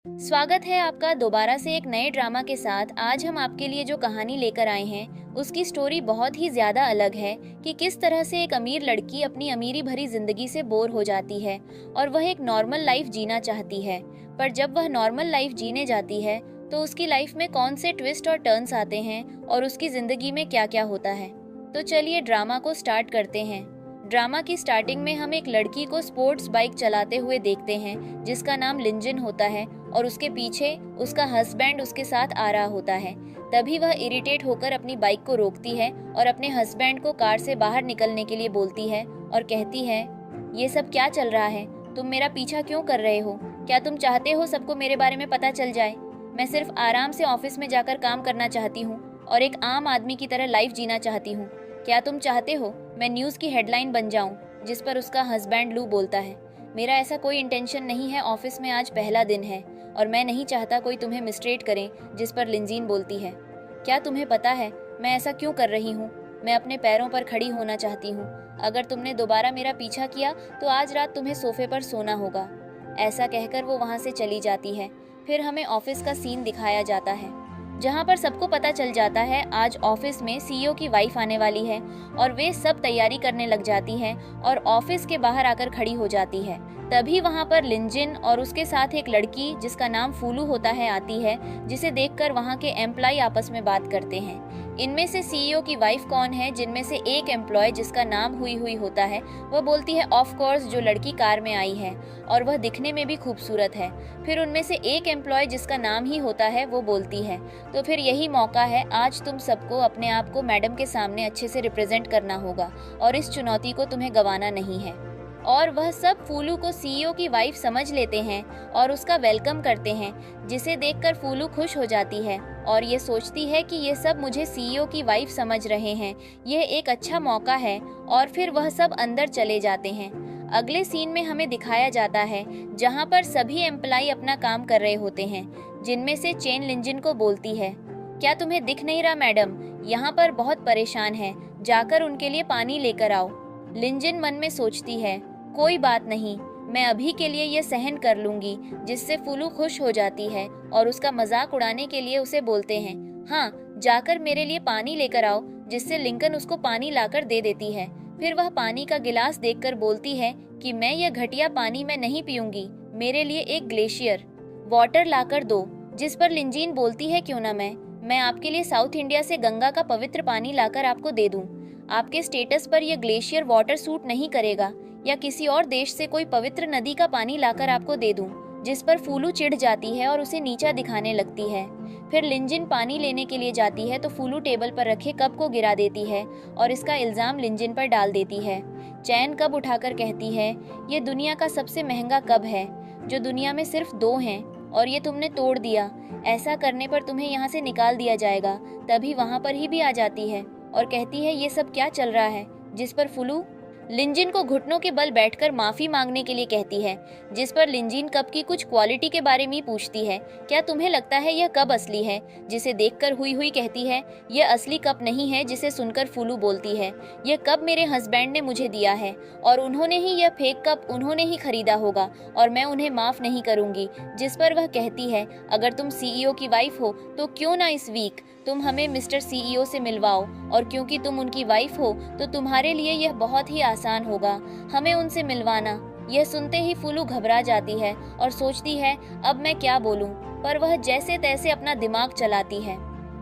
स्वागत है आपका दोबारा से एक नए ड्रामा के साथ। आज हम आपके लिए जो कहानी लेकर आए हैं उसकी स्टोरी बहुत ही ज़्यादा अलग है कि किस तरह से एक अमीर लड़की अपनी अमीरी भरी ज़िंदगी से बोर हो जाती है और वह एक नॉर्मल लाइफ जीना चाहती है। पर जब वह नॉर्मल लाइफ जीने जाती है तो उसकी लाइफ में कौन से ट्विस्ट और टर्न्स आते हैं और उसकी ज़िंदगी में क्या क्या होता है। तो चलिए ड्रामा को स्टार्ट करते हैं। ड्रामा की स्टार्टिंग में हम एक लड़की को स्पोर्ट्स बाइक चलाते हुए देखते हैं जिसका नाम लिंजन होता है और उसके पीछे उसका हस्बैंड उसके साथ आ रहा होता है। तभी वह इरिटेट होकर अपनी बाइक को रोकती है और अपने हस्बैंड को कार से बाहर निकलने के लिए बोलती है और कहती है, ये सब क्या चल रहा है? तुम मेरा पीछा क्यों कर रहे हो? क्या तुम चाहते हो सबको मेरे बारे में पता चल जाए? मैं सिर्फ आराम से ऑफिस में जाकर काम करना चाहती हूँ और एक आम आदमी की तरह लाइफ जीना चाहती हूँ। क्या तुम चाहते हो मैं न्यूज़ की हेडलाइन बन जाऊं? जिस पर उसका हस्बैंड लू बोलता है, मेरा ऐसा कोई इंटेंशन नहीं है, ऑफिस में आज पहला दिन है और मैं नहीं चाहता कोई तुम्हें मिसट्रीट करे। जिस पर लिंजीन बोलती है, क्या तुम्हें पता है मैं ऐसा क्यों कर रही हूँ? मैं अपने पैरों पर खड़ी होना चाहती हूँ। अगर तुमने दोबारा मेरा पीछा किया तो आज रात तुम्हें सोफे पर सोना होगा। ऐसा कहकर वो वहाँ से चली जाती है। फिर हमें ऑफिस का सीन दिखाया जाता है जहाँ पर सबको पता चल जाता है आज ऑफिस में सीईओ की वाइफ आने वाली है और वे सब तैयारी करने लग जाती हैं और ऑफिस के बाहर आकर खड़ी हो जाती है। तभी वहाँ पर लिंजिन और उसके साथ एक लड़की जिसका नाम फूलू होता है आती है, जिसे देखकर वहाँ के एम्प्लॉय आपस में बात करते हैं। इनमें से सीईओ की वाइफ कौन है? जिनमें से एक एम्प्लॉय जिसका नाम हुई हुई होता है वह बोलती है ऑफ कोर्स जो लड़की कार में आई है और वह दिखने में भी खूबसूरत है। फिर उनमें से एक एम्प्लॉय जिसका नाम ही होता है वो बोलती है, तो फिर यही मौका है, आज तुम सबको अपने आप को मैडम के सामने अच्छे से रिप्रेजेंट करना होगा और इस चुनौती को तुम्हें गंवाना नहीं है। और वह सब फूलू को सीईओ की वाइफ समझ लेते हैं और उसका वेलकम करते हैं, जिसे देखकर फूलू खुश हो जाती है और ये सोचती है कि ये सब मुझे सीईओ की वाइफ समझ रहे हैं, यह एक अच्छा मौका है। और फिर वह सब अंदर चले जाते हैं। अगले सीन में हमें दिखाया जाता है जहाँ पर सभी एम्प्लॉय अपना काम कर रहे होते हैं, जिनमें से चेन लिंजन को बोलती है, क्या तुम्हें दिख नहीं रहा मैडम, यहाँ पर बहुत परेशान है, जाकर उनके लिए पानी लेकर आओ। लिंजन मन में सोचती है, कोई बात नहीं, मैं अभी के लिए ये सहन कर लूंगी। जिससे फूलू खुश हो जाती है और उसका मजाक उड़ाने के लिए उसे बोलते हैं, हाँ जाकर मेरे लिए पानी लेकर आओ। जिससे लिंकन उसको पानी लाकर दे देती है। फिर वह पानी का गिलास देखकर बोलती है कि मैं यह घटिया पानी मैं नहीं पीऊंगी, मेरे लिए एक ग्लेशियर वाटर लाकर दो। जिस पर लिंजीन बोलती है, क्यों ना मैं आपके लिए साउथ इंडिया से गंगा का पवित्र पानी लाकर आपको दे दूं। आपके स्टेटस पर यह ग्लेशियर वाटर सूट नहीं करेगा, या किसी और देश से कोई पवित्र नदी का पानी लाकर आपको दे दूं। जिस पर फूलू चिढ़ जाती है और उसे नीचा दिखाने लगती है। फिर लिंजिन पानी लेने के लिए जाती है तो फूलू टेबल पर रखे कप को गिरा देती है और इसका इल्जाम लिंजिन पर डाल देती है। चैन कप उठाकर कहती है, ये दुनिया का सबसे महंगा कप है, जो दुनिया में सिर्फ 2 हैं और ये तुमने तोड़ दिया। ऐसा करने पर तुम्हें यहाँ से निकाल दिया जाएगा। तभी वहाँ पर ही भी आ जाती है और कहती है, ये सब क्या चल रहा है? जिस पर फूलू लिंजिन को घुटनों के बल बैठकर माफी मांगने के लिए कहती है। जिस पर लिंजिन कप की कुछ क्वालिटी के बारे में पूछती है, क्या तुम्हें लगता है यह कप असली है? जिसे देखकर हुई हुई कहती है, यह असली कप नहीं है। जिसे सुनकर फूलू बोलती है, यह कप मेरे हस्बैंड ने मुझे दिया है और उन्होंने ही यह फेक कप उन्होंने ही खरीदा होगा और मैं उन्हें माफ नहीं करूंगी। जिस पर वह कहती है, अगर तुम सीईओ की वाइफ हो तो क्यों ना इस वीक तुम हमें मिस्टर सीईओ से मिलवाओ, और क्योंकि तुम उनकी वाइफ हो तो तुम्हारे लिए यह बहुत ही आसान होगा हमें उनसे मिलवाना। यह सुनते ही फूलू घबरा जाती है और सोचती है, अब मैं क्या बोलूं? पर वह जैसे तैसे अपना दिमाग चलाती है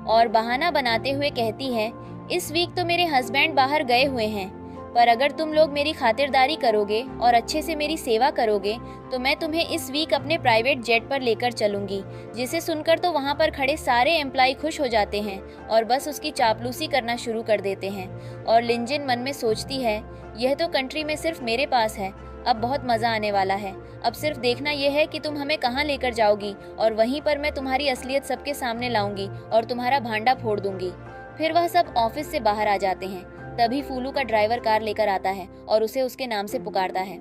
और बहाना बनाते हुए कहती है, इस वीक तो मेरे हस्बैंड बाहर गए हुए हैं, पर अगर तुम लोग मेरी खातिरदारी करोगे और अच्छे से मेरी सेवा करोगे तो मैं तुम्हें इस वीक अपने प्राइवेट जेट पर लेकर चलूंगी। जिसे सुनकर तो वहाँ पर खड़े सारे एम्प्लॉय खुश हो जाते हैं और बस उसकी चापलूसी करना शुरू कर देते हैं। और लिंजिन मन में सोचती है, यह तो कंट्री में सिर्फ मेरे पास है, अब बहुत मज़ा आने वाला है। अब सिर्फ देखना यह है कि तुम हमें कहाँ लेकर जाओगी और वहीं पर मैं तुम्हारी असलियत सबके सामने लाऊंगी और तुम्हारा भांडा फोड़ दूंगी। फिर वह सब ऑफिस से बाहर आ जाते हैं। तभी फूलू का ड्राइवर कार लेकर आता है और उसे उसके नाम से पुकारता है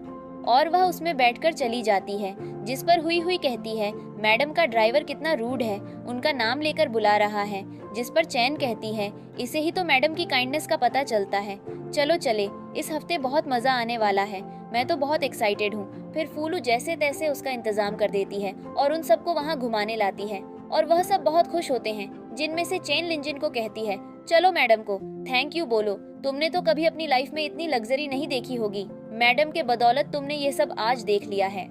और वह उसमें बैठकर चली जाती है। जिस पर हुई हुई कहती है, मैडम का ड्राइवर कितना रूड है, उनका नाम लेकर बुला रहा है। जिस पर चैन कहती है, इसे ही तो मैडम की काइंडनेस का पता चलता है। चलो चले, इस हफ्ते बहुत मजा आने वाला है, मैं तो बहुत एक्साइटेड हूँ। फिर फूलू जैसे तैसे उसका इंतजाम कर देती है और उन सबको वहाँ घुमाने लाती है और वह सब बहुत खुश होते हैं, जिनमें से चेन लिंजिन को कहती है, चलो मैडम को थैंक यू बोलो, तुमने तो कभी अपनी लाइफ में इतनी लग्जरी नहीं देखी होगी, मैडम के बदौलत तुमने ये सब आज देख लिया है।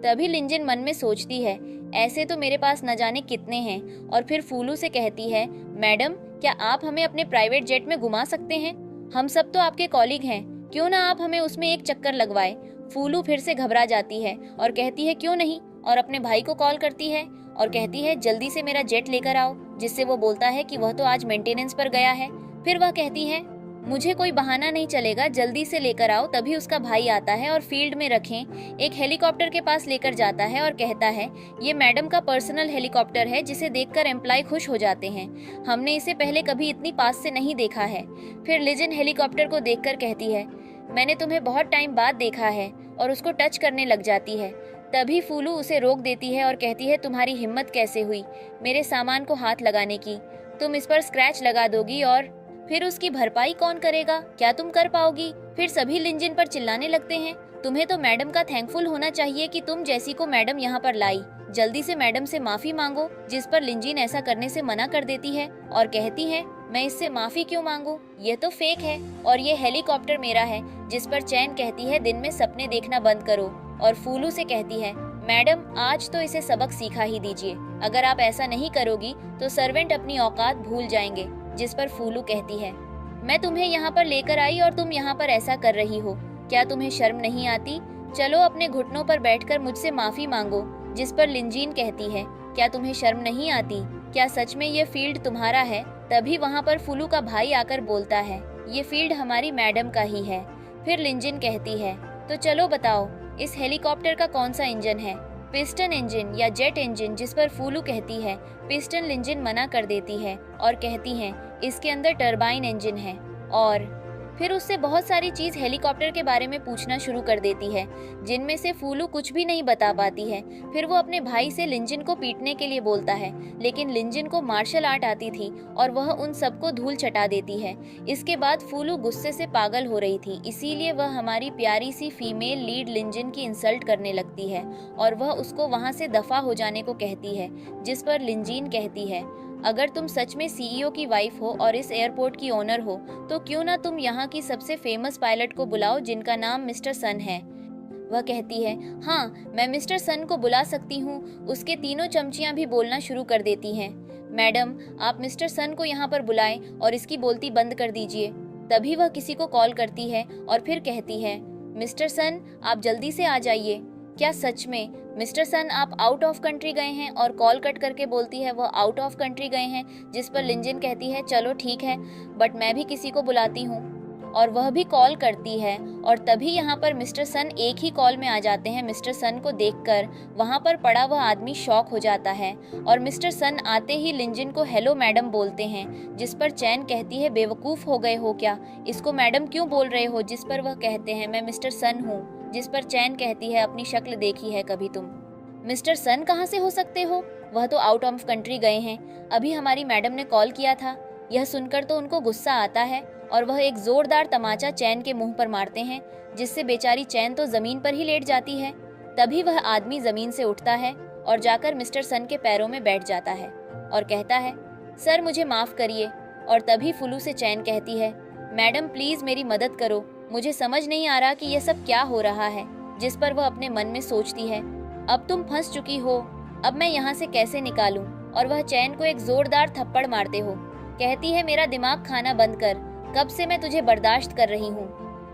तभी लिंजिन मन में सोचती है, ऐसे तो मेरे पास न जाने कितने हैं, और फिर फूलू से कहती है, मैडम क्या आप हमें अपने प्राइवेट जेट में घुमा सकते हैं? हम सब तो आपके कॉलीग हैं, क्यों ना आप हमें उसमें एक चक्कर लगवाए। फूलू फिर से घबरा जाती है और कहती है क्यों नहीं, और अपने भाई को कॉल करती है और कहती है जल्दी से मेरा जेट लेकर आओ, जिससे वो बोलता है कि वह तो आज मेंटेनेंस पर गया है। फिर वह कहती है मुझे कोई बहाना नहीं चलेगा, जल्दी से लेकर आओ। तभी उसका भाई आता है और फील्ड में रखें एक हेलीकॉप्टर के पास लेकर जाता है और कहता है ये मैडम का पर्सनल हेलीकॉप्टर है, जिसे देखकर एम्प्लॉय खुश हो जाते हैं, हमने इसे पहले कभी इतनी पास से नहीं देखा है। फिर लिजिन हेलीकॉप्टर को देखकर कहती है मैंने तुम्हें बहुत टाइम बाद देखा है, और उसको टच करने लग जाती है। तभी फूलू उसे रोक देती है और कहती है तुम्हारी हिम्मत कैसे हुई मेरे सामान को हाथ लगाने की, तुम इस पर स्क्रैच लगा दोगी और फिर उसकी भरपाई कौन करेगा, क्या तुम कर पाओगी? फिर सभी लिंजिन पर चिल्लाने लगते हैं, तुम्हें तो मैडम का थैंकफुल होना चाहिए कि तुम जैसी को मैडम यहाँ पर लाई, जल्दी से मैडम से माफी मांगो। जिस पर लिंजिन ऐसा करने से मना कर देती है और कहती है मैं इससे माफी क्यों मांगू, ये तो फेक है और ये हेलीकॉप्टर मेरा है। जिस पर चैन कहती है दिन में सपने देखना बंद करो, और फूलू से कहती है मैडम आज तो इसे सबक सीखा ही दीजिए, अगर आप ऐसा नहीं करोगी तो सर्वेंट अपनी औकात भूल जाएंगे। जिस पर फूलू कहती है मैं तुम्हें यहाँ पर लेकर आई और तुम यहाँ पर ऐसा कर रही हो, क्या तुम्हें शर्म नहीं आती? चलो अपने घुटनों पर बैठकर मुझसे माफी मांगो। जिस पर लिंजीन कहती है क्या तुम्हें शर्म नहीं आती, क्या सच में ये फील्ड तुम्हारा है? तभी वहाँ पर फूलू का भाई आकर बोलता है ये फील्ड हमारी मैडम का ही है। फिर लिंजिन कहती है तो चलो बताओ इस हेलीकॉप्टर का कौन सा इंजन है, पिस्टन इंजन या जेट इंजन? जिस पर फूलू कहती है पिस्टन। लिंजिन मना कर देती है और कहती है इसके अंदर टरबाइन इंजन है, और फिर उससे बहुत सारी चीज हेलीकॉप्टर के बारे में पूछना शुरू कर देती है, जिनमें से फूलू कुछ भी नहीं बता पाती है। फिर वो अपने भाई से लिंजिन को पीटने के लिए बोलता है, लेकिन लिंजिन को मार्शल आर्ट आती थी और वह उन सबको धूल चटा देती है। इसके बाद फूलू गुस्से से पागल हो रही थी, इसीलिए वह हमारी प्यारी सी फीमेल लीड लिंजिन की इंसल्ट करने लगती है और वह उसको वहाँ से दफा हो जाने को कहती है। जिस पर लिंजिन कहती है अगर तुम सच में सीईओ की वाइफ हो और इस एयरपोर्ट की ओनर हो तो क्यों ना तुम यहाँ की सबसे फेमस पायलट को बुलाओ जिनका नाम मिस्टर सन है। वह कहती है हाँ मैं मिस्टर सन को बुला सकती हूँ। उसके तीनों चमचियाँ भी बोलना शुरू कर देती हैं, मैडम आप मिस्टर सन को यहाँ पर बुलाएं और इसकी बोलती बंद कर दीजिए। तभी वह किसी को कॉल करती है और फिर कहती है मिस्टर सन आप जल्दी से आ जाइए। क्या सच में मिस्टर सन आप आउट ऑफ कंट्री गए हैं? और कॉल कट करके बोलती है वो आउट ऑफ कंट्री गए हैं। जिस पर लिंजिन कहती है चलो ठीक है, बट मैं भी किसी को बुलाती हूँ, और वह भी कॉल करती है। और तभी यहाँ पर मिस्टर सन एक ही कॉल में आ जाते हैं। मिस्टर सन को देखकर वहाँ पर पड़ा वह आदमी शॉक हो जाता है और मिस्टर सन आते ही लिंजिन को हेलो मैडम बोलते हैं। जिस पर चैन कहती है बेवकूफ़ हो गए हो क्या, इसको मैडम क्यों बोल रहे हो? जिस पर वह कहते हैं मैं मिस्टर सन हूँ। जिस पर चैन कहती है अपनी शक्ल देखी है कभी तुम? मिस्टर सन कहाँ से हो सकते हो, वह तो आउट ऑफ कंट्री गए हैं, अभी हमारी मैडम ने कॉल किया था। यह सुनकर तो उनको गुस्सा आता है और वह एक जोरदार तमाचा चैन के मुंह पर मारते हैं, जिससे बेचारी चैन तो जमीन पर ही लेट जाती है। तभी वह आदमी जमीन से उठता है और जाकर मिस्टर सन के पैरों में बैठ जाता है और कहता है सर मुझे माफ करिए। और तभी फुलू से चैन कहती है मैडम प्लीज मेरी मदद करो, मुझे समझ नहीं आ रहा कि यह सब क्या हो रहा है। जिस पर वह अपने मन में सोचती है अब तुम फंस चुकी हो, अब मैं यहाँ से कैसे निकालूं? और वह चैन को एक जोरदार थप्पड़ मारते हो कहती है मेरा दिमाग खाना बंद कर, कब से मैं तुझे बर्दाश्त कर रही हूँ,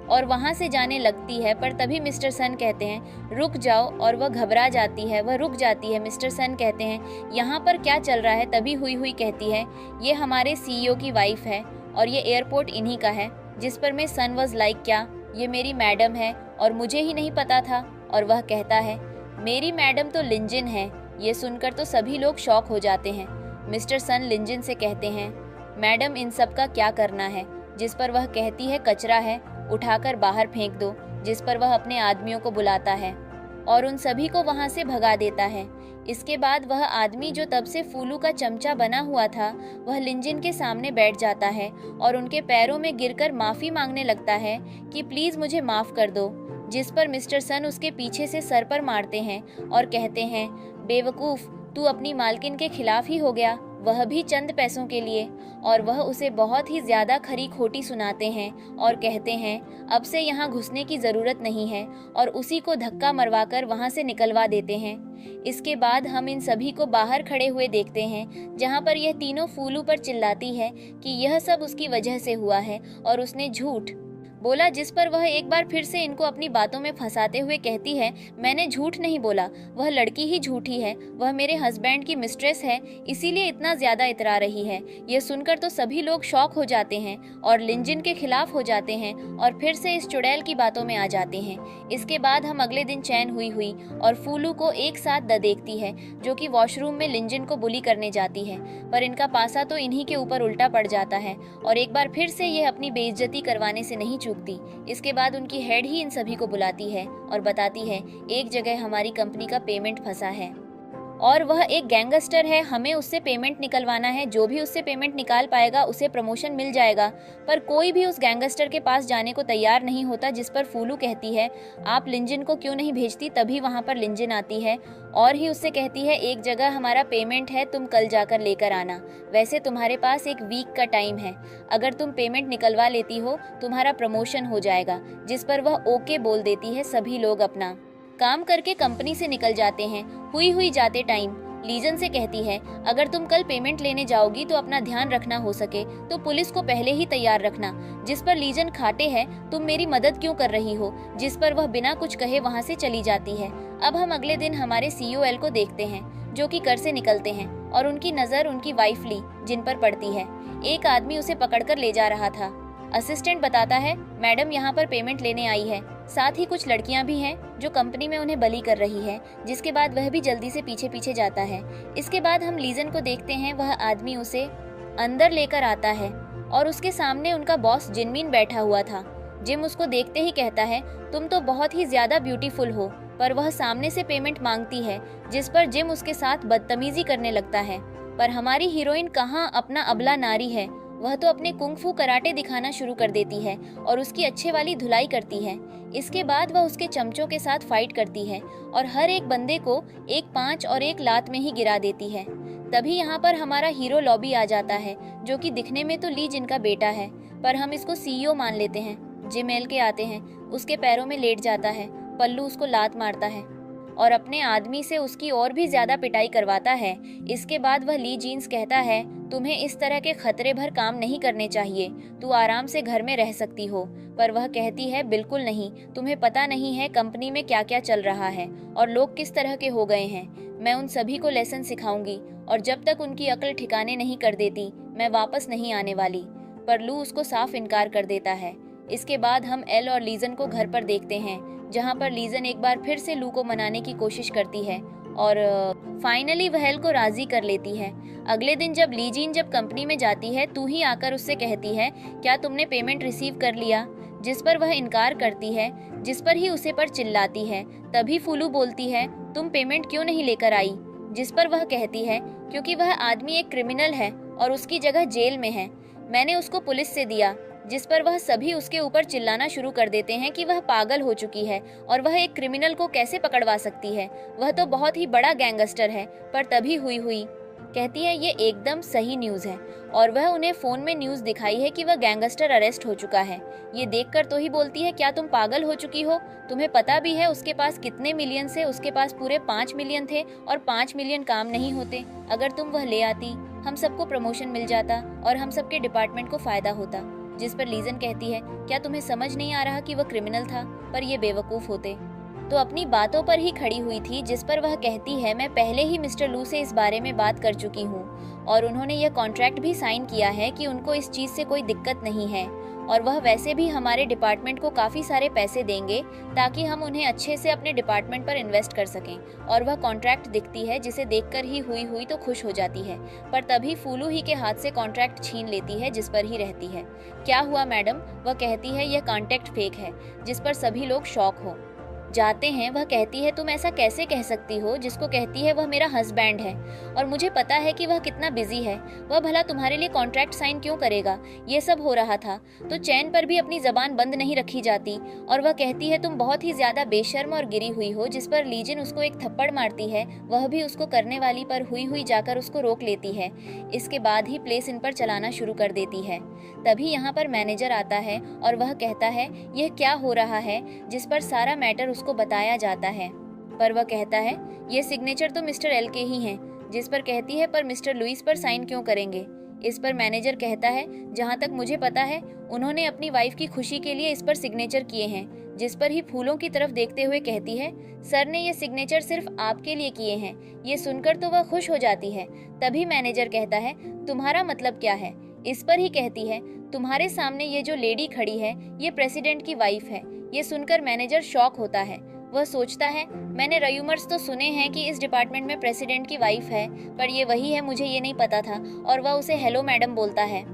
और वहाँ से जाने लगती है। पर तभी मिस्टर सन कहते हैं रुक जाओ, और वह घबरा जाती है, वह रुक जाती है। मिस्टर सन कहते हैं यहाँ पर क्या चल रहा है? तभी हुई हुई कहती है ये हमारे सीईओ की वाइफ है और ये एयरपोर्ट इन्हीं का है। जिस पर मैं सन वॉज लाइक क्या, ये मेरी मैडम है और मुझे ही नहीं पता था। और वह कहता है मेरी मैडम तो लिंजिन है। ये सुनकर तो सभी लोग शॉक हो जाते हैं। मिस्टर सन लिंजिन से कहते हैं मैडम इन सब का क्या करना है? जिस पर वह कहती है कचरा है, उठाकर बाहर फेंक दो। जिस पर वह अपने आदमियों को बुलाता है और उन सभी को वहां से भगा देता है। इसके बाद वह आदमी जो तब से फूलू का चमचा बना हुआ था वह लिंजिन के सामने बैठ जाता है और उनके पैरों में गिरकर माफी मांगने लगता है कि प्लीज मुझे माफ कर दो। जिस पर मिस्टर सन उसके पीछे से सर पर मारते हैं और कहते हैं, बेवकूफ़, तू अपनी मालकिन के खिलाफ ही हो गया, वह भी चंद पैसों के लिए। और वह उसे बहुत ही ज़्यादा खरी खोटी सुनाते हैं और कहते हैं अब से यहाँ घुसने की ज़रूरत नहीं है, और उसी को धक्का मरवाकर वहाँ से निकलवा देते हैं। इसके बाद हम इन सभी को बाहर खड़े हुए देखते हैं, जहाँ पर यह तीनों फूलू पर चिल्लाती है कि यह सब उसकी वजह से हुआ है और उसने झूठ बोला, जिस पर वह एक बार फिर से इनको अपनी बातों में फंसाते हुए कहती है, मैंने झूठ नहीं बोला, वह लड़की ही झूठी है, वह मेरे हस्बैंड की मिस्ट्रेस है, इसीलिए इतना ज़्यादा इतरा रही है। यह सुनकर तो सभी लोग शॉक हो जाते हैं और लिंजिन के खिलाफ हो जाते हैं और फिर से इस चुड़ैल की बातों में आ जाते हैं। इसके बाद हम अगले दिन चैन हुई और फूलू को एक साथ देखती है, जो कि वॉशरूम में लिंजिन को बुली करने जाती है, पर इनका पासा तो इन्हीं के ऊपर उल्टा पड़ जाता है और एक बार फिर से यह अपनी बेइज्जती करवाने से नहीं चूकती। इसके बाद उनकी हेड ही इन सभी को बुलाती है और बताती है, एक जगह हमारी कंपनी का पेमेंट फंसा है और वह एक गैंगस्टर है, हमें उससे पेमेंट निकलवाना है, जो भी उससे पेमेंट निकाल पाएगा उसे प्रमोशन मिल जाएगा। पर कोई भी उस गैंगस्टर के पास जाने को तैयार नहीं होता, जिस पर फूलू कहती है, आप लिंजिन को क्यों नहीं भेजती। तभी वहाँ पर लिंजिन आती है और ही उससे कहती है, एक जगह हमारा पेमेंट है, तुम कल जाकर लेकर आना, वैसे तुम्हारे पास एक वीक का टाइम है, अगर तुम पेमेंट निकलवा लेती हो तुम्हारा प्रमोशन हो जाएगा। जिस पर वह ओके बोल देती है। सभी लोग अपना काम करके कंपनी से निकल जाते हैं। हुई जाते टाइम लीजन से कहती है, अगर तुम कल पेमेंट लेने जाओगी तो अपना ध्यान रखना, हो सके तो पुलिस को पहले ही तैयार रखना। जिस पर लीजन खाटे है, तुम मेरी मदद क्यों कर रही हो। जिस पर वह बिना कुछ कहे वहाँ से चली जाती है। अब हम अगले दिन हमारे COL को देखते हैं, जो कि कर से निकलते हैं और उनकी नज़र उनकी वाइफ ली जिन पर पड़ती है। एक आदमी उसे पकड़कर ले जा रहा था। असिस्टेंट बताता है, मैडम यहाँ पर पेमेंट लेने आई है, साथ ही कुछ लड़कियां भी हैं जो कंपनी में उन्हें बली कर रही है। जिसके बाद वह भी जल्दी से पीछे पीछे जाता है। इसके बाद हम लीजन को देखते हैं, वह आदमी उसे अंदर लेकर आता है और उसके सामने उनका बॉस जिनमिन बैठा हुआ था। जिम उसको देखते ही कहता है, तुम तो बहुत ही ज्यादा ब्यूटीफुल हो, पर वह सामने से पेमेंट मांगती है, जिस पर जिम उसके साथ बदतमीजी करने लगता है। पर हमारी हीरोइन कहाँ अपना अबला नारी है, वह तो अपने कुंग-फू कराटे दिखाना शुरू कर देती है और उसकी अच्छे वाली धुलाई करती है। इसके बाद वह उसके चमचों के साथ फाइट करती है और हर एक बंदे को एक पांच और एक लात में ही गिरा देती है। तभी यहाँ पर हमारा हीरो लॉबी आ जाता है, जो कि दिखने में तो ली जिनका बेटा है, पर हम इसको CEO मान लेते हैं। जिमेल के आते हैं, उसके पैरों में लेट जाता है, पल्लू उसको लात मारता है और अपने आदमी से उसकी और भी ज्यादा पिटाई करवाता है। इसके बाद वह ली जीन्स कहता है, तुम्हें इस तरह के खतरे भर काम नहीं करने चाहिए, तू आराम से घर में रह सकती हो। पर वह कहती है, बिल्कुल नहीं, तुम्हें पता नहीं है कंपनी में क्या क्या चल रहा है और लोग किस तरह के हो गए हैं। मैं उन सभी को लेसन सिखाऊंगी और जब तक उनकी अक्ल ठिकाने नहीं कर देती मैं वापस नहीं आने वाली। पर लू उसको साफ इनकार कर देता है। इसके बाद हम एल और लीजन को घर पर देखते हैं, जहाँ पर लीजन एक बार फिर से लू को मनाने की कोशिश करती है और फाइनली वह एल को राजी कर लेती है। अगले दिन जब लीजीन जब कंपनी में जाती है, तू ही आकर उससे कहती है, क्या तुमने पेमेंट रिसीव कर लिया। जिस पर वह इनकार करती है, जिस पर ही उसे पर चिल्लाती है। तभी फूलू बोलती है, तुम पेमेंट क्यों नहीं लेकर आई। जिस पर वह कहती है, क्योंकि वह आदमी एक क्रिमिनल है और उसकी जगह जेल में है, मैंने उसको पुलिस से दिया। जिस पर वह सभी उसके ऊपर चिल्लाना शुरू कर देते हैं कि वह पागल हो चुकी है और वह एक क्रिमिनल को कैसे पकड़वा सकती है, वह तो बहुत ही बड़ा गैंगस्टर है। पर तभी हुई कहती है, ये एकदम सही न्यूज़ है, और वह उन्हें फ़ोन में न्यूज़ दिखाई है कि वह गैंगस्टर अरेस्ट हो चुका है। ये देखकर तो ही बोलती है, क्या तुम पागल हो चुकी हो, तुम्हें पता भी है उसके पास कितने मिलियन से, उसके पास पूरे 5 मिलियन थे और 5 मिलियन काम नहीं होते। अगर तुम वह ले आती, हम सबको प्रमोशन मिल जाता और हम सबके डिपार्टमेंट को फ़ायदा होता। जिस पर लीजन कहती है, क्या तुम्हें समझ नहीं आ रहा कि वह क्रिमिनल था, पर ये बेवकूफ़ होते तो अपनी बातों पर ही खड़ी हुई थी। जिस पर वह कहती है, मैं पहले ही मिस्टर लू से इस बारे में बात कर चुकी हूँ और उन्होंने यह कॉन्ट्रैक्ट भी साइन किया है कि उनको इस चीज़ से कोई दिक्कत नहीं है और वह वैसे भी हमारे डिपार्टमेंट को काफ़ी सारे पैसे देंगे ताकि हम उन्हें अच्छे से अपने डिपार्टमेंट पर इन्वेस्ट कर सकें। और वह कॉन्ट्रैक्ट दिखती है, जिसे देखकर ही हुई तो खुश हो जाती है। पर तभी फूलू ही के हाथ से कॉन्ट्रैक्ट छीन लेती है, जिस पर ही रहती है। क्या हुआ मैडम, वह कहती है, यह कॉन्ट्रैक्ट फेक है। जिस पर सभी लोग शॉक हो। जाते हैं वह कहती है, तुम ऐसा कैसे कह सकती हो, जिसको कहती है वह मेरा हस्बैंड है और मुझे पता है कि वह कितना बिजी है, वह भला तुम्हारे लिए कॉन्ट्रैक्ट साइन क्यों करेगा। ये सब हो रहा था तो चैन पर भी अपनी जबान बंद नहीं रखी जाती और वह कहती है, तुम बहुत ही ज्यादा बेशर्म और गिरी हुई हो। जिस पर लीजिन उसको एक थप्पड़ मारती है, वह भी उसको करने वाली पर हुई हुई जाकर उसको रोक लेती है। इसके बाद ही प्लेस इन पर चलाना शुरू कर देती है। तभी यहाँ पर मैनेजर आता है और वह कहता है, यह क्या हो रहा है, जिस पर सारा मैटर उसको बताया जाता है। पर वह कहता है, ये सिग्नेचर तो मिस्टर एल के ही हैं। जिस पर कहती है, पर मिस्टर लुइस पर साइन क्यों करेंगे। इस पर मैनेजर कहता है, जहाँ तक मुझे पता है उन्होंने अपनी वाइफ की खुशी के लिए इस पर सिग्नेचर किए हैं। जिस पर ही फूलों की तरफ देखते हुए कहती है, सर ने ये सिग्नेचर सिर्फ आपके लिए किए हैं। ये सुनकर तो वह खुश हो जाती है। तभी मैनेजर कहता है, तुम्हारा मतलब क्या है। इस पर ही कहती है, तुम्हारे सामने ये जो लेडी खड़ी है ये प्रेसिडेंट की वाइफ है। ये सुनकर मैनेजर शॉक होता है। वह सोचता है, मैंने रयूमर्स तो सुने हैं कि इस डिपार्टमेंट में प्रेसिडेंट की वाइफ है, पर ये वही है मुझे ये नहीं पता था। और वह उसे हेलो मैडम बोलता है।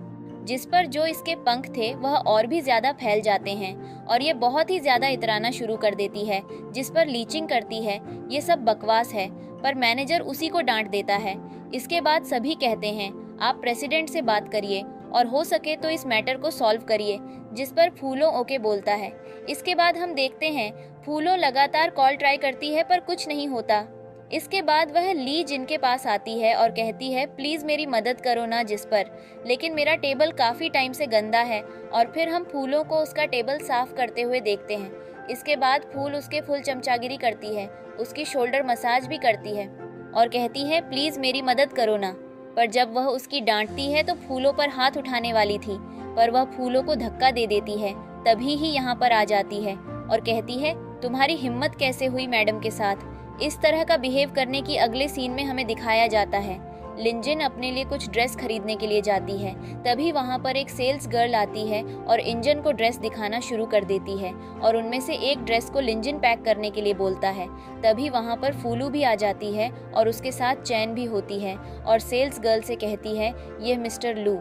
जिस पर जो इसके पंख थे वह और भी ज्यादा फैल जाते हैं और ये बहुत ही ज्यादा इतराना शुरू कर देती है। जिस पर लीचिंग करती है, ये सब बकवास है। पर मैनेजर उसी को डांट देता है। इसके बाद सभी कहते हैं, आप प्रेसिडेंट से बात करिए और हो सके तो इस मैटर को सॉल्व करिए। जिस पर फूलो ओके बोलता है। इसके बाद हम देखते हैं फूलो लगातार कॉल ट्राई करती है पर कुछ नहीं होता। इसके बाद वह ली जिनके पास आती है और कहती है, प्लीज मेरी मदद करो ना। जिस पर, लेकिन मेरा टेबल काफी टाइम से गंदा है। और फिर हम फूलों को उसका टेबल साफ करते हुए देखते हैं। इसके बाद फूल उसके फुल चमचागिरी करती है, उसकी शोल्डर मसाज भी करती है और कहती है, प्लीज मेरी मदद करो ना। पर जब वह उसकी डांटती है तो फूलों पर हाथ उठाने वाली थी, पर वह फूलों को धक्का दे देती है। तभी ही यहाँ पर आ जाती है और कहती है, तुम्हारी हिम्मत कैसे हुई मैडम के साथ इस तरह का बिहेव करने की। अगले सीन में हमें दिखाया जाता है, लिंजन अपने लिए कुछ ड्रेस खरीदने के लिए जाती है। तभी वहाँ पर एक सेल्स गर्ल आती है और इंजन को ड्रेस दिखाना शुरू कर देती है और उनमें से एक ड्रेस को लिंजन पैक करने के लिए बोलता है। तभी वहाँ पर फूलू भी आ जाती है और उसके साथ चैन भी होती है और सेल्स गर्ल से कहती है, यह मिस्टर लू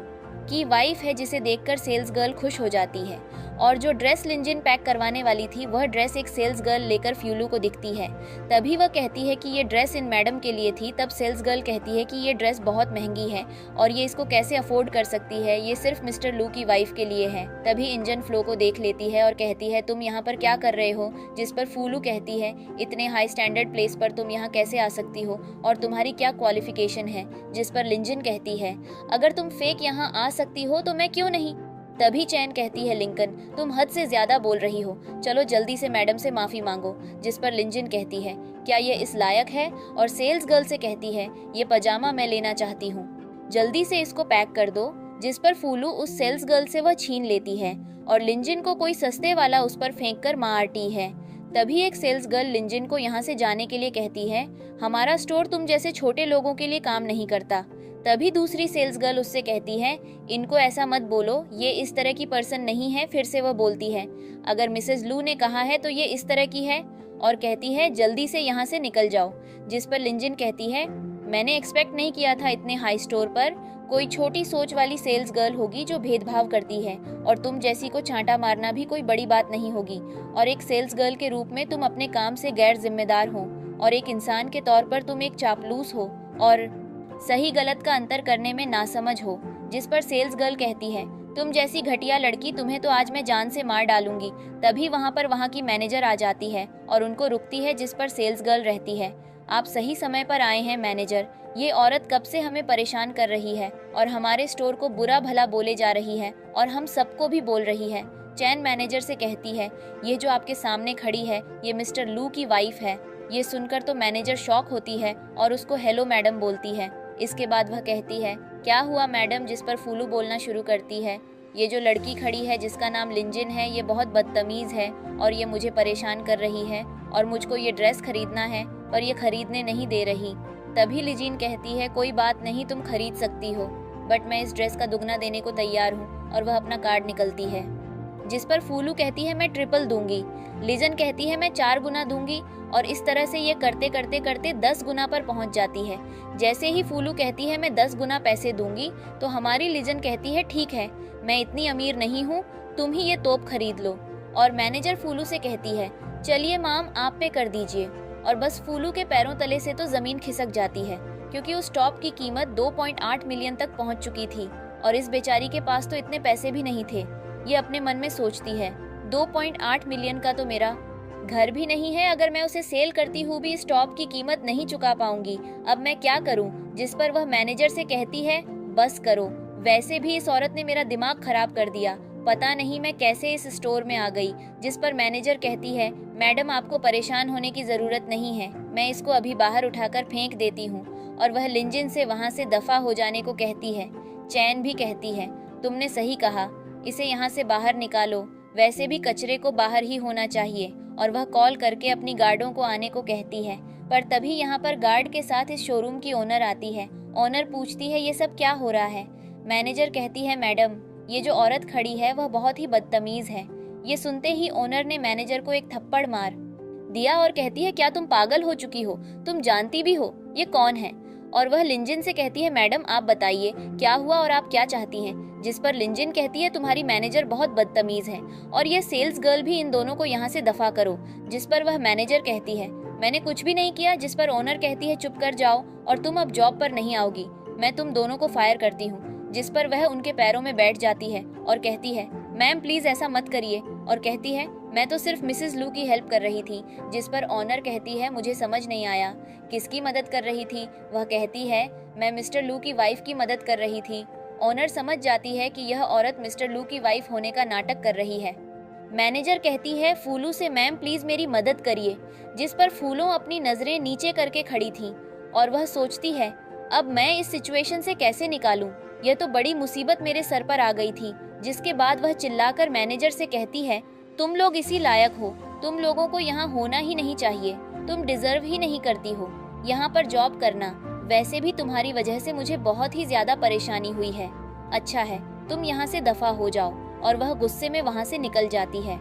की वाइफ है। जिसे देखकर सेल्स गर्ल खुश हो जाती है और जो ड्रेस लिंजन पैक करवाने वाली थी वह ड्रेस एक सेल्स गर्ल लेकर फ्यूलू को दिखती है। तभी वह कहती है कि ये ड्रेस इन मैडम के लिए थी। तब सेल्स गर्ल कहती है कि ये ड्रेस बहुत महंगी है और ये इसको कैसे अफोर्ड कर सकती है, ये सिर्फ मिस्टर लू की वाइफ के लिए है। तभी इंजन फ्लो को देख लेती है और कहती है, तुम यहाँ पर क्या कर रहे हो। जिस पर फूलू कहती है, इतने हाई स्टैंडर्ड प्लेस पर तुम यहाँ कैसे आ सकती हो और तुम्हारी क्या क्वालिफिकेशन है। जिस पर लिंजन कहती है, अगर तुम फेक यहाँ आ सकती हो तो मैं क्यों नहीं। तभी चैन कहती है, लिंकन तुम हद से ज्यादा बोल रही हो, चलो जल्दी से मैडम से माफी मांगो। जिस पर लिंजन कहती है, क्या ये इस लायक है। और सेल्स गर्ल से कहती है, ये पजामा मैं लेना चाहती हूँ, जल्दी से इसको पैक कर दो। जिस पर फूलू उस सेल्स गर्ल से वह छीन लेती है और लिंजन को कोई सस्ते वाला उस पर फेंक कर मारती है। तभी एक सेल्स गर्ल लिंजन को यहाँ से जाने के लिए कहती है, हमारा स्टोर तुम जैसे छोटे लोगों के लिए काम नहीं करता। तभी दूसरी सेल्स गर्ल उससे कहती है, इनको ऐसा मत बोलो, ये इस तरह की पर्सन नहीं है। फिर से वह बोलती है, अगर मिसेस लू ने कहा है तो ये इस तरह की है। और कहती है, जल्दी से यहाँ से निकल जाओ। जिस पर लिंजन कहती है, मैंने एक्सपेक्ट नहीं किया था इतने हाई स्टोर पर कोई छोटी सोच वाली सेल्स गर्ल होगी जो भेदभाव करती है और तुम जैसी को छांटा मारना भी कोई बड़ी बात नहीं होगी। और एक सेल्स गर्ल के रूप में तुम अपने काम से गैर जिम्मेदार हो और एक इंसान के तौर पर तुम एक चापलूस हो और सही गलत का अंतर करने में नासमझ हो। जिस पर सेल्स गर्ल कहती है, तुम जैसी घटिया लड़की, तुम्हें तो आज मैं जान से मार डालूंगी। तभी वहाँ पर वहाँ की मैनेजर आ जाती है और उनको रुकती है। जिस पर सेल्स गर्ल रहती है, आप सही समय पर आए हैं मैनेजर। ये औरत कब से हमें परेशान कर रही है और हमारे स्टोर को बुरा भला बोले जा रही है और हम सबको भी बोल रही है। चैन मैनेजर से कहती है, ये जो आपके सामने खड़ी है ये मिस्टर लू की वाइफ है। ये सुनकर तो मैनेजर शॉक होती है और उसको हेलो मैडम बोलती है। इसके बाद वह कहती है, क्या हुआ मैडम। जिस पर फूलू बोलना शुरू करती है, ये जो लड़की खड़ी है जिसका नाम लिंजन है ये बहुत बदतमीज है और ये मुझे परेशान कर रही है और मुझको ये ड्रेस खरीदना है पर ये खरीदने नहीं दे रही। तभी लिजिन कहती है, कोई बात नहीं, तुम खरीद सकती हो, बट मैं इस ड्रेस का दुगना देने को तैयार हूँ। और वह अपना कार्ड निकलती है। जिस पर फूलू कहती है, मैं ट्रिपल दूंगी। लिजन कहती है, मैं 4 गुना दूंगी। और इस तरह से ये करते करते करते 10 गुना पर पहुंच जाती है। जैसे ही फूलू कहती है मैं 10 गुना पैसे दूंगी तो हमारी लिजन कहती है, ठीक है, मैं इतनी अमीर नहीं हूँ, तुम ही ये तोप खरीद लो। और मैनेजर फूलू से कहती है, चलिए माम, आप पे कर दीजिए। और बस फूलू के पैरों तले से तो जमीन खिसक जाती है, क्योंकि उस टॉप की कीमत 2.8 मिलियन तक पहुंच चुकी थी और इस बेचारी के पास तो इतने पैसे भी नहीं थे। ये अपने मन में सोचती है, 2.8 मिलियन का तो मेरा घर भी नहीं है। अगर मैं उसे सेल करती हूँ भी इस टॉप की कीमत नहीं चुका पाऊंगी। अब मैं क्या करूँ? जिस पर वह मैनेजर से कहती है, बस करो, वैसे भी इस औरत ने मेरा दिमाग खराब कर दिया। पता नहीं मैं कैसे इस स्टोर में आ गई। जिस पर मैनेजर कहती है, मैडम आपको परेशान होने की जरूरत नहीं है, मैं इसको अभी बाहर उठाकर फेंक देती हूँ। और वह लिंजिन से वहाँ से दफा हो जाने को कहती है। चैन भी कहती है, तुमने सही कहा, इसे यहाँ से बाहर निकालो, वैसे भी कचरे को बाहर ही होना चाहिए। और वह कॉल करके अपनी गार्डों को आने को कहती है। पर तभी यहाँ पर गार्ड के साथ इस शोरूम की ओनर आती है। ओनर पूछती है, ये सब क्या हो रहा है? मैनेजर कहती है, मैडम ये जो औरत खड़ी है वह बहुत ही बदतमीज है। ये सुनते ही ओनर ने मैनेजर को एक थप्पड़ मार दिया और कहती है, क्या तुम पागल हो चुकी हो? तुम जानती भी हो ये कौन है? और वह लिंजिन से कहती है, मैडम आप बताइए क्या हुआ और आप क्या चाहती हैं? जिस पर लिंजिन कहती है, तुम्हारी मैनेजर बहुत बदतमीज है और ये सेल्स गर्ल भी, इन दोनों को यहाँ से दफा करो। जिस पर वह मैनेजर कहती है, मैंने कुछ भी नहीं किया। जिस पर ओनर कहती है, चुप कर जाओ और तुम अब जॉब पर नहीं आओगी, मैं तुम दोनों को फायर करती हूँ। जिस पर वह उनके पैरों में बैठ जाती है और कहती है, मैम प्लीज ऐसा मत करिए। और कहती है, मैं तो सिर्फ मिसेस लू की हेल्प कर रही थी। जिस पर ऑनर कहती है, मुझे समझ नहीं आया, किसकी मदद कर रही थी? वह कहती है, मैं मिस्टर लू की वाइफ की मदद कर रही थी। ऑनर समझ जाती है कि यह औरत मिस्टर लू की वाइफ होने का नाटक कर रही है। मैनेजर कहती है फूलू से, मैम प्लीज मेरी मदद करिए। जिस पर फूलो अपनी नजरें नीचे करके खड़ी थी और वह सोचती है, अब मैं इस सिचुएशन से कैसे निकालूं? यह तो बड़ी मुसीबत मेरे सर पर आ गई थी। जिसके बाद वह चिल्लाकर मैनेजर से कहती है, तुम लोग इसी लायक हो, तुम लोगों को यहाँ होना ही नहीं चाहिए, तुम डिजर्व ही नहीं करती हो यहाँ पर जॉब करना। वैसे भी तुम्हारी वजह से मुझे बहुत ही ज्यादा परेशानी हुई है। अच्छा है, तुम यहाँ से दफा हो जाओ। और वह गुस्से में वहाँ से निकल जाती है।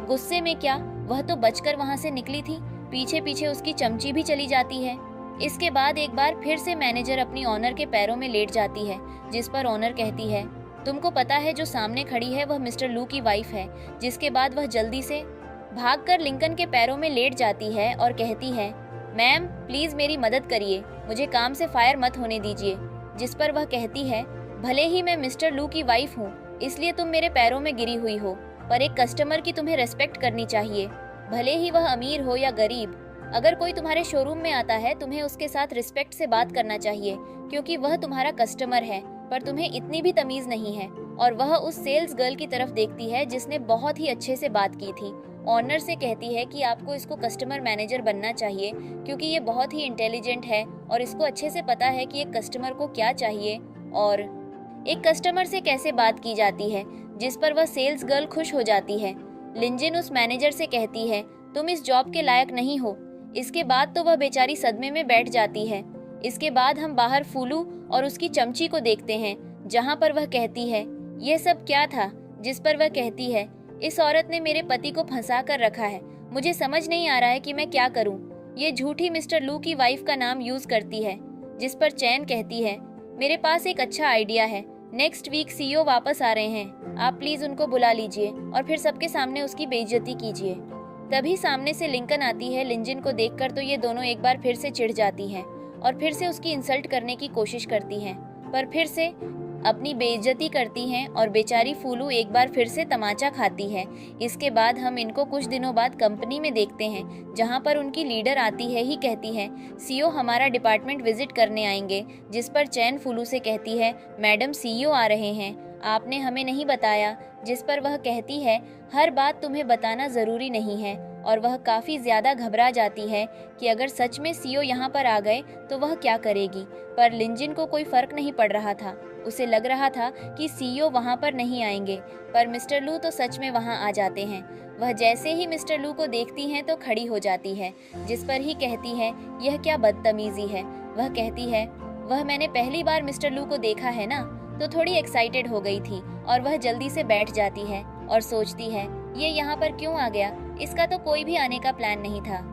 गुस्से में क्या, वह तो बचकर वहाँ से निकली थी, पीछे पीछे उसकी चमची भी चली जाती है। इसके बाद एक बार फिर से मैनेजर अपनी ऑनर के पैरों में लेट जाती है। जिस पर ऑनर कहती है, तुमको पता है जो सामने खड़ी है वह मिस्टर लू की वाइफ है। जिसके बाद वह जल्दी से भागकर लिंकन के पैरों में लेट जाती है और कहती है, मैम प्लीज मेरी मदद करिए, मुझे काम से फायर मत होने दीजिए। जिस पर वह कहती है, भले ही मैं मिस्टर लू की वाइफ हूँ, इसलिए तुम मेरे पैरों में गिरी हुई हो, पर एक कस्टमर की तुम्हें रेस्पेक्ट करनी चाहिए, भले ही वह अमीर हो या गरीब। अगर कोई तुम्हारे शोरूम में आता है, तुम्हें उसके साथ रिस्पेक्ट से बात करना चाहिए, क्योंकि वह तुम्हारा कस्टमर है। पर तुम्हें इतनी भी तमीज नहीं है। और वह उस सेल्स गर्ल की तरफ देखती है जिसने बहुत ही अच्छे से बात की थी। ऑनर से कहती है कि आपको इसको कस्टमर मैनेजर बनना चाहिए, क्योंकि ये बहुत ही इंटेलिजेंट है और इसको अच्छे से पता है कि एक कस्टमर को क्या चाहिए और एक कस्टमर से कैसे बात की जाती है। जिस पर वह सेल्स गर्ल खुश हो जाती है। लिंजिन उस मैनेजर से कहती है, तुम इस जॉब के लायक नहीं हो। इसके बाद तो वह बेचारी सदमे में बैठ जाती है। इसके बाद हम बाहर फूलू और उसकी चमची को देखते हैं, जहाँ पर वह कहती है, ये सब क्या था? जिस पर वह कहती है, इस औरत ने मेरे पति को फंसा कर रखा है, मुझे समझ नहीं आ रहा है कि मैं क्या करूं। ये झूठी मिस्टर लू की वाइफ का नाम यूज करती है। जिस पर चैन कहती है, मेरे पास एक अच्छा आइडिया है, नेक्स्ट वीक सीईओ वापस आ रहे हैं, आप प्लीज उनको बुला लीजिए और फिर सबके सामने उसकी बेइज्जती कीजिए। तभी सामने से लिंकन आती है। लिंजिन को देखकर तो ये दोनों एक बार फिर से चिढ़ जाती हैं और फिर से उसकी इंसल्ट करने की कोशिश करती हैं, पर फिर से अपनी बेइज्जती करती हैं और बेचारी फूलू एक बार फिर से तमाचा खाती है। इसके बाद हम इनको कुछ दिनों बाद कंपनी में देखते हैं, जहां पर उनकी लीडर आती है ही कहती है, सीईओ हमारा डिपार्टमेंट विजिट करने आएंगे। जिस पर चैन फूलू से कहती है, मैडम सीईओ आ रहे हैं, आपने हमें नहीं बताया। जिस पर वह कहती है, हर बात तुम्हें बताना जरूरी नहीं है। और वह काफी ज्यादा घबरा जाती है कि अगर सच में सीईओ यहाँ पर आ गए तो वह क्या करेगी। पर लिंजिन को कोई फर्क नहीं पड़ रहा था, उसे लग रहा था कि सीईओ वहाँ पर नहीं आएंगे, पर मिस्टर लू तो सच में वहाँ आ जाते हैं। वह जैसे ही मिस्टर लू को देखती हैं तो खड़ी हो जाती है। जिस पर ही कहती है, यह क्या बदतमीजी है। वह कहती है, वह मैंने पहली बार मिस्टर लू को देखा है ना, तो थोड़ी एक्साइटेड हो गई थी। और वह जल्दी से बैठ जाती है और सोचती है, ये यहाँ पर क्यों आ गया, इसका तो कोई भी आने का प्लान नहीं था।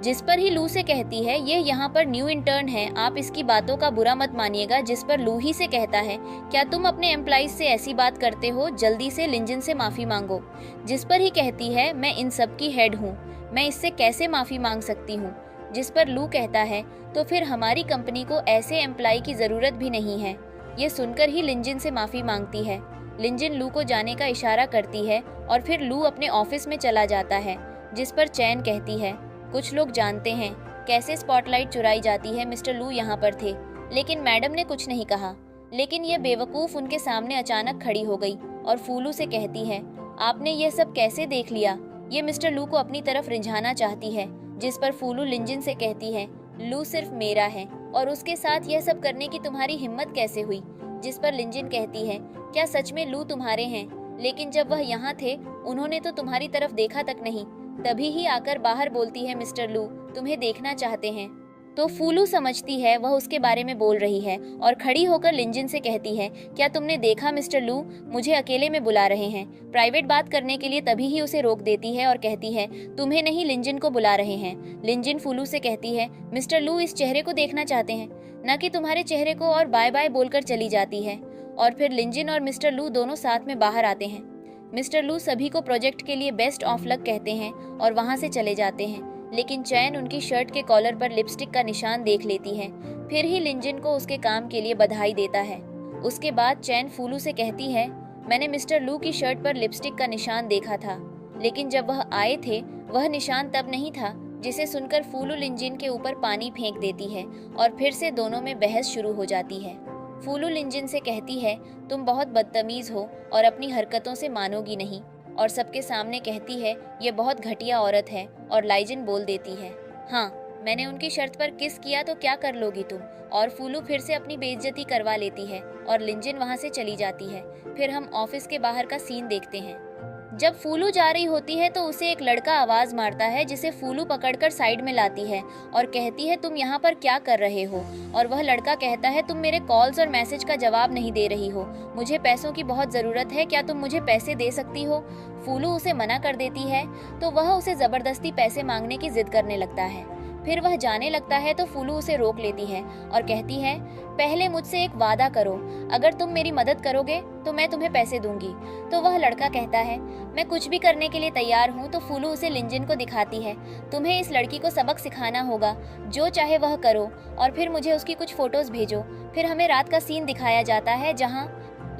जिस पर ही लू से कहती है, ये यहाँ पर न्यू इंटर्न है, आप इसकी बातों का बुरा मत मानिएगा। जिस पर लू ही से कहता है, क्या तुम अपने एम्प्लॉइज से ऐसी बात करते हो, जल्दी से लिंजिन से माफी मांगो। जिस पर ही कहती है, मैं इन सब की हेड हूँ, मैं इससे कैसे माफ़ी मांग सकती हूँ। जिस पर लू कहता है, तो फिर हमारी कंपनी को ऐसे एम्प्लॉय की ज़रूरत भी नहीं है। ये सुनकर ही लिंजिन से माफ़ी मांगती है। लिंजिन लू को जाने का इशारा करती है और फिर लू अपने ऑफिस में चला जाता है, जिस पर चैन कहती है, कुछ लोग जानते हैं कैसे स्पॉटलाइट चुराई जाती है। मिस्टर लू यहाँ पर थे, लेकिन मैडम ने कुछ नहीं कहा। लेकिन यह बेवकूफ़ उनके सामने अचानक खड़ी हो गई और फूलू से कहती है, आपने यह सब कैसे देख लिया। ये मिस्टर लू को अपनी तरफ रिझाना चाहती है, जिस पर फूलू लिंजिन से कहती है, लू सिर्फ मेरा है और उसके साथ यह सब करने की तुम्हारी हिम्मत कैसे हुई। जिस पर लिंजिन कहती है, क्या सच में लू तुम्हारे हैं? लेकिन जब वह यहाँ थे उन्होंने तो तुम्हारी तरफ देखा तक नहीं। तभी ही आकर बाहर बोलती है, मिस्टर लू तुम्हें देखना चाहते हैं। तो फूलू समझती है वह उसके बारे में बोल रही है और खड़ी होकर लिंजिन से कहती है, क्या तुमने देखा मिस्टर लू, मुझे अकेले में बुला रहे हैं। प्राइवेट बात करने के लिए तभी ही उसे रोक देती है और कहती है, तुम्हें नहीं लिंजिन को बुला रहे हैं। लिंजिन फूलू से कहती है, मिस्टर लू इस चेहरे को देखना चाहते हैं, न कि तुम्हारे चेहरे को, और बाय बाय बोलकर चली जाती है। और फिर लिंजिन और मिस्टर लू दोनों साथ में बाहर आते हैं। मिस्टर लू सभी को प्रोजेक्ट के लिए बेस्ट ऑफ लक कहते हैं और वहाँ से चले जाते हैं। लेकिन चैन उनकी शर्ट के कॉलर पर लिपस्टिक का निशान देख लेती है। फिर ही लिंजिन को उसके काम के लिए बधाई देता है। उसके बाद चैन फूलू से कहती है, मैंने मिस्टर लू की शर्ट पर लिपस्टिक का निशान देखा था, लेकिन जब वह आए थे वह निशान तब नहीं था। जिसे सुनकर फूलू लिंजिन के ऊपर पानी फेंक देती है और फिर से दोनों में बहस शुरू हो जाती है। फूलू लिंजिन से कहती है, तुम बहुत बदतमीज हो और अपनी हरकतों से मानोगी नहीं, और सबके सामने कहती है, ये बहुत घटिया औरत है। और लाइजिन बोल देती है, हाँ मैंने उनकी शर्त पर किस किया तो क्या कर लोगी तुम। और फूलू फिर से अपनी बेइज्जती करवा लेती है और लिंजिन वहाँ से चली जाती है। फिर हम ऑफिस के बाहर का सीन देखते हैं। जब फूलू जा रही होती है तो उसे एक लड़का आवाज मारता है, जिसे फूलू पकड़कर साइड में लाती है और कहती है, तुम यहाँ पर क्या कर रहे हो। और वह लड़का कहता है, तुम मेरे कॉल्स और मैसेज का जवाब नहीं दे रही हो, मुझे पैसों की बहुत ज़रूरत है, क्या तुम मुझे पैसे दे सकती हो। फूलू उसे मना कर देती है तो वह उसे ज़बरदस्ती पैसे मांगने की जिद करने लगता है। फिर वह जाने लगता है तो फूलू उसे रोक लेती है और कहती है, पहले मुझसे एक वादा करो, अगर तुम मेरी मदद करोगे तो मैं तुम्हें पैसे दूंगी। तो वह लड़का कहता है, मैं कुछ भी करने के लिए तैयार हूँ। तो फूलू उसे लिंजिन को दिखाती है, तुम्हें इस लड़की को सबक सिखाना होगा, जो चाहे वह करो और फिर मुझे उसकी कुछ फोटोज भेजो। फिर हमें रात का सीन दिखाया जाता है, जहाँ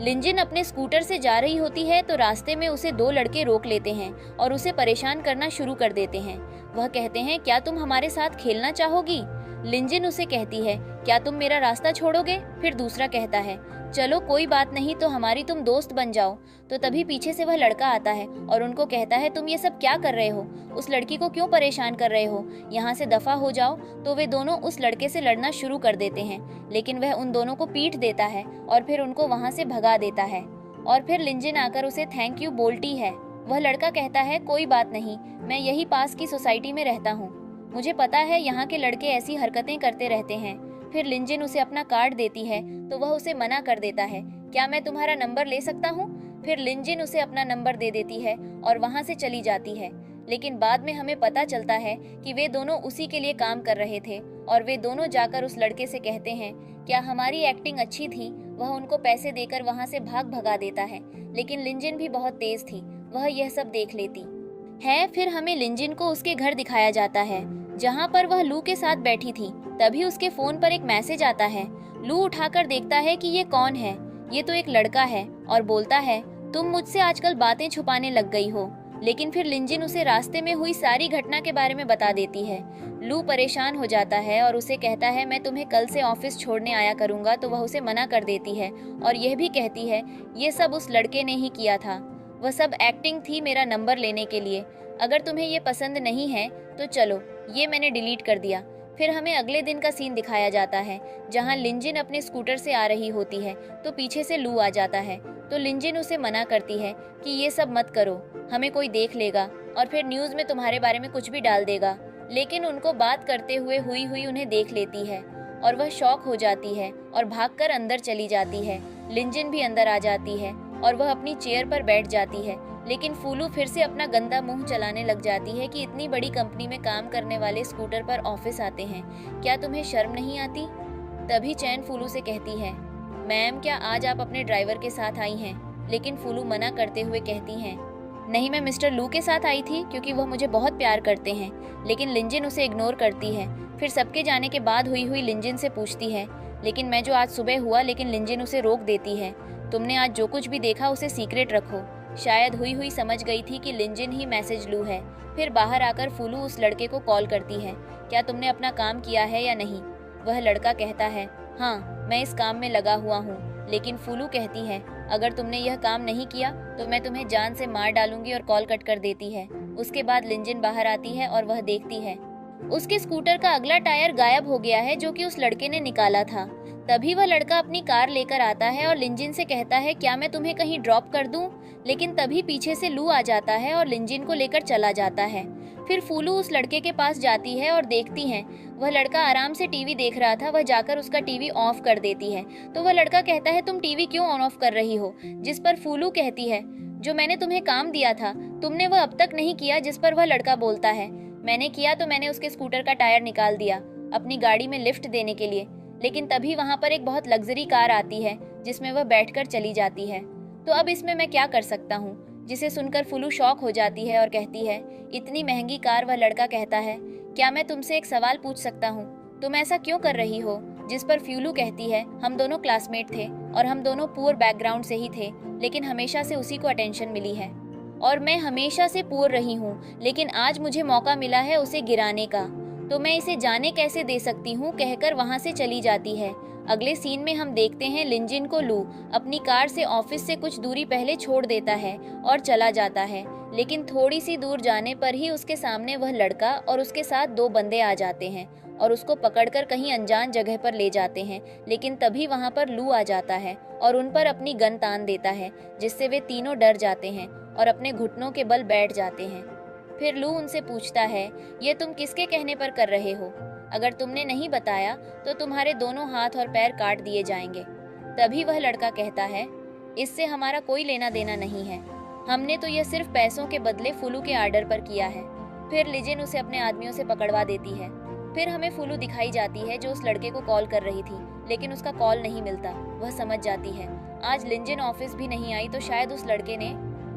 लिंजिन अपने स्कूटर से जा रही होती है तो रास्ते में उसे दो लड़के रोक लेते हैं और उसे परेशान करना शुरू कर देते हैं। वह कहते हैं, क्या तुम हमारे साथ खेलना चाहोगी। लिंजिन उसे कहती है, क्या तुम मेरा रास्ता छोड़ोगे। फिर दूसरा कहता है, चलो कोई बात नहीं, तो हमारी तुम दोस्त बन जाओ। तो तभी पीछे से वह लड़का आता है और उनको कहता है, तुम ये सब क्या कर रहे हो, उस लड़की को क्यों परेशान कर रहे हो, यहाँ से दफा हो जाओ। तो वे दोनों उस लड़के से लड़ना शुरू कर देते हैं, लेकिन वह उन दोनों को पीट देता है और फिर उनको वहाँ से भगा देता है। और फिर लिंजिन आकर उसे थैंक यू बोलती है। वह लड़का कहता है, कोई बात नहीं, मैं यही पास की सोसाइटी में रहता हूँ, मुझे पता है यहाँ के लड़के ऐसी हरकतें करते रहते हैं। फिर लिंजिन उसे अपना कार्ड देती है तो वह उसे मना कर देता है, क्या मैं तुम्हारा नंबर ले सकता हूँ। फिर लिंजिन उसे अपना नंबर दे देती है और वहाँ से चली जाती है। लेकिन बाद में हमें पता चलता है कि वे दोनों उसी के लिए काम कर रहे थे और वे दोनों जाकर उस लड़के से कहते हैं, क्या हमारी एक्टिंग अच्छी थी। वह उनको पैसे देकर वहाँ से भगा देता है, लेकिन लिंजिन भी बहुत तेज थी, वह यह सब देख लेती है। फिर हमें लिंजिन को उसके घर दिखाया जाता है, जहाँ पर वह लू के साथ बैठी थी। तभी उसके फोन पर एक मैसेज आता है। लू उठाकर देखता है कि ये कौन है, ये तो एक लड़का है, और बोलता है, तुम मुझसे आजकल बातें छुपाने लग गई हो। लेकिन फिर लिंजिन उसे रास्ते में हुई सारी घटना के बारे में बता देती है। लू परेशान हो जाता है और उसे कहता है, मैं तुम्हें कल से ऑफिस छोड़ने आया करूंगा। तो वह उसे मना कर देती है और यह भी कहती है, ये सब उस लड़के ने ही किया था, वह सब एक्टिंग थी मेरा नंबर लेने के लिए। अगर तुम्हें ये पसंद नहीं है तो चलो, ये मैंने डिलीट कर दिया। फिर हमें अगले दिन का सीन दिखाया जाता है, जहां लिंजिन अपने स्कूटर से आ रही होती है तो पीछे से लू आ जाता है। तो लिंजिन उसे मना करती है कि ये सब मत करो, हमें कोई देख लेगा और फिर न्यूज़ में तुम्हारे बारे में कुछ भी डाल देगा। लेकिन उनको बात करते हुए हुई उन्हें देख लेती है और वह शॉक हो जाती है और भागकर अंदर चली जाती है। लिंजिन भी अंदर आ जाती है और वह अपनी चेयर पर बैठ जाती है। लेकिन फूलू फिर से अपना गंदा मुंह चलाने लग जाती है कि इतनी बड़ी कंपनी में काम करने वाले स्कूटर पर ऑफिस आते हैं, क्या तुम्हें शर्म नहीं आती। तभी चैन फूलू से कहती है, मैम क्या आज आप अपने ड्राइवर के साथ आई हैं। लेकिन फूलू मना करते हुए कहती हैं, नहीं, मैं मिस्टर लू के साथ आई थी क्योंकि वह मुझे बहुत प्यार करते हैं। लेकिन लिंजिन उसे इग्नोर करती है। फिर सबके जाने के बाद हुई हुई लिंजिन से पूछती है, लेकिन मैं जो आज सुबह हुआ, लेकिन लिंजिन उसे रोक देती है। तुमने आज जो कुछ भी देखा उसे सीक्रेट रखो। शायद हुई हुई समझ गई थी कि लिंजिन ही मैसेज लू है। फिर बाहर आकर फूलू उस लड़के को कॉल करती है, क्या तुमने अपना काम किया है या नहीं? वह लड़का कहता है, हाँ मैं इस काम में लगा हुआ हूँ। लेकिन फूलू कहती है, अगर तुमने यह काम नहीं किया तो मैं तुम्हें जान से मार डालूंगी, और कॉल कट कर देती है। उसके बाद लिंजिन बाहर आती है और वह देखती है उसके स्कूटर का अगला टायर गायब हो गया है, जो कि उस लड़के ने निकाला था। तभी वह लड़का अपनी कार लेकर आता है और लिंजिन से कहता है, क्या मैं तुम्हें कहीं ड्रॉप कर दूं? लेकिन तभी पीछे से लू आ जाता है और लिंजिन को लेकर चला जाता है। फिर फूलू उस लड़के के पास जाती है और देखती है वह लड़का आराम से टीवी देख रहा था। वह जाकर उसका टीवी ऑफ कर देती है। तो वह लड़का कहता है, तुम टीवी क्यों ऑन ऑफ कर रही हो? जिस पर फूलू कहती है, जो मैंने तुम्हें काम दिया था तुमने वह अब तक नहीं किया। जिस पर वह लड़का बोलता है, मैंने किया तो मैंने उसके स्कूटर का टायर निकाल दिया अपनी गाड़ी में लिफ्ट देने के लिए। लेकिन तभी वहाँ पर एक बहुत लग्जरी कार आती है जिसमें वह बैठकर चली जाती है। तो अब इसमें मैं क्या कर सकता हूँ? जिसे सुनकर फूलू शॉक हो जाती है और कहती है, इतनी महंगी कार? वह लड़का कहता है, क्या मैं तुमसे एक सवाल पूछ सकता हूँ, तुम ऐसा क्यों कर रही हो? जिस पर फ्यूलू कहती है, हम दोनों क्लासमेट थे और हम दोनों पुअर बैकग्राउंड से ही थे, लेकिन हमेशा से उसी को अटेंशन मिली है और मैं हमेशा से पुअर रही हूँ, लेकिन आज मुझे मौका मिला है उसे गिराने का, तो मैं इसे जाने कैसे दे सकती हूँ, कहकर वहाँ से चली जाती है। अगले सीन में हम देखते हैं लिंजिन को लू अपनी कार से ऑफिस से कुछ दूरी पहले छोड़ देता है और चला जाता है। लेकिन थोड़ी सी दूर जाने पर ही उसके सामने वह लड़का और उसके साथ दो बंदे आ जाते हैं और उसको पकड़कर कहीं अनजान जगह पर ले जाते हैं। लेकिन तभी वहाँ पर लू आ जाता है और उन पर अपनी गन तान देता है, जिससे वे तीनों डर जाते हैं और अपने घुटनों के बल बैठ जाते हैं। फिर लू उनसे पूछता है, ये तुम किसके कहने पर कर रहे हो? अगर तुमने नहीं बताया तो तुम्हारे दोनों हाथ और पैर काट दिए जाएंगे। तभी वह लड़का कहता है, इससे हमारा कोई लेना देना नहीं है, हमने तो यह सिर्फ पैसों के बदले फूलू के आर्डर पर किया है। फिर लिजिन उसे अपने आदमियों से पकड़वा देती है। फिर हमें फूलू दिखाई जाती है जो उस लड़के को कॉल कर रही थी, लेकिन उसका कॉल नहीं मिलता। वह समझ जाती है आज लिंजिन ऑफिस भी नहीं आई तो शायद उस लड़के ने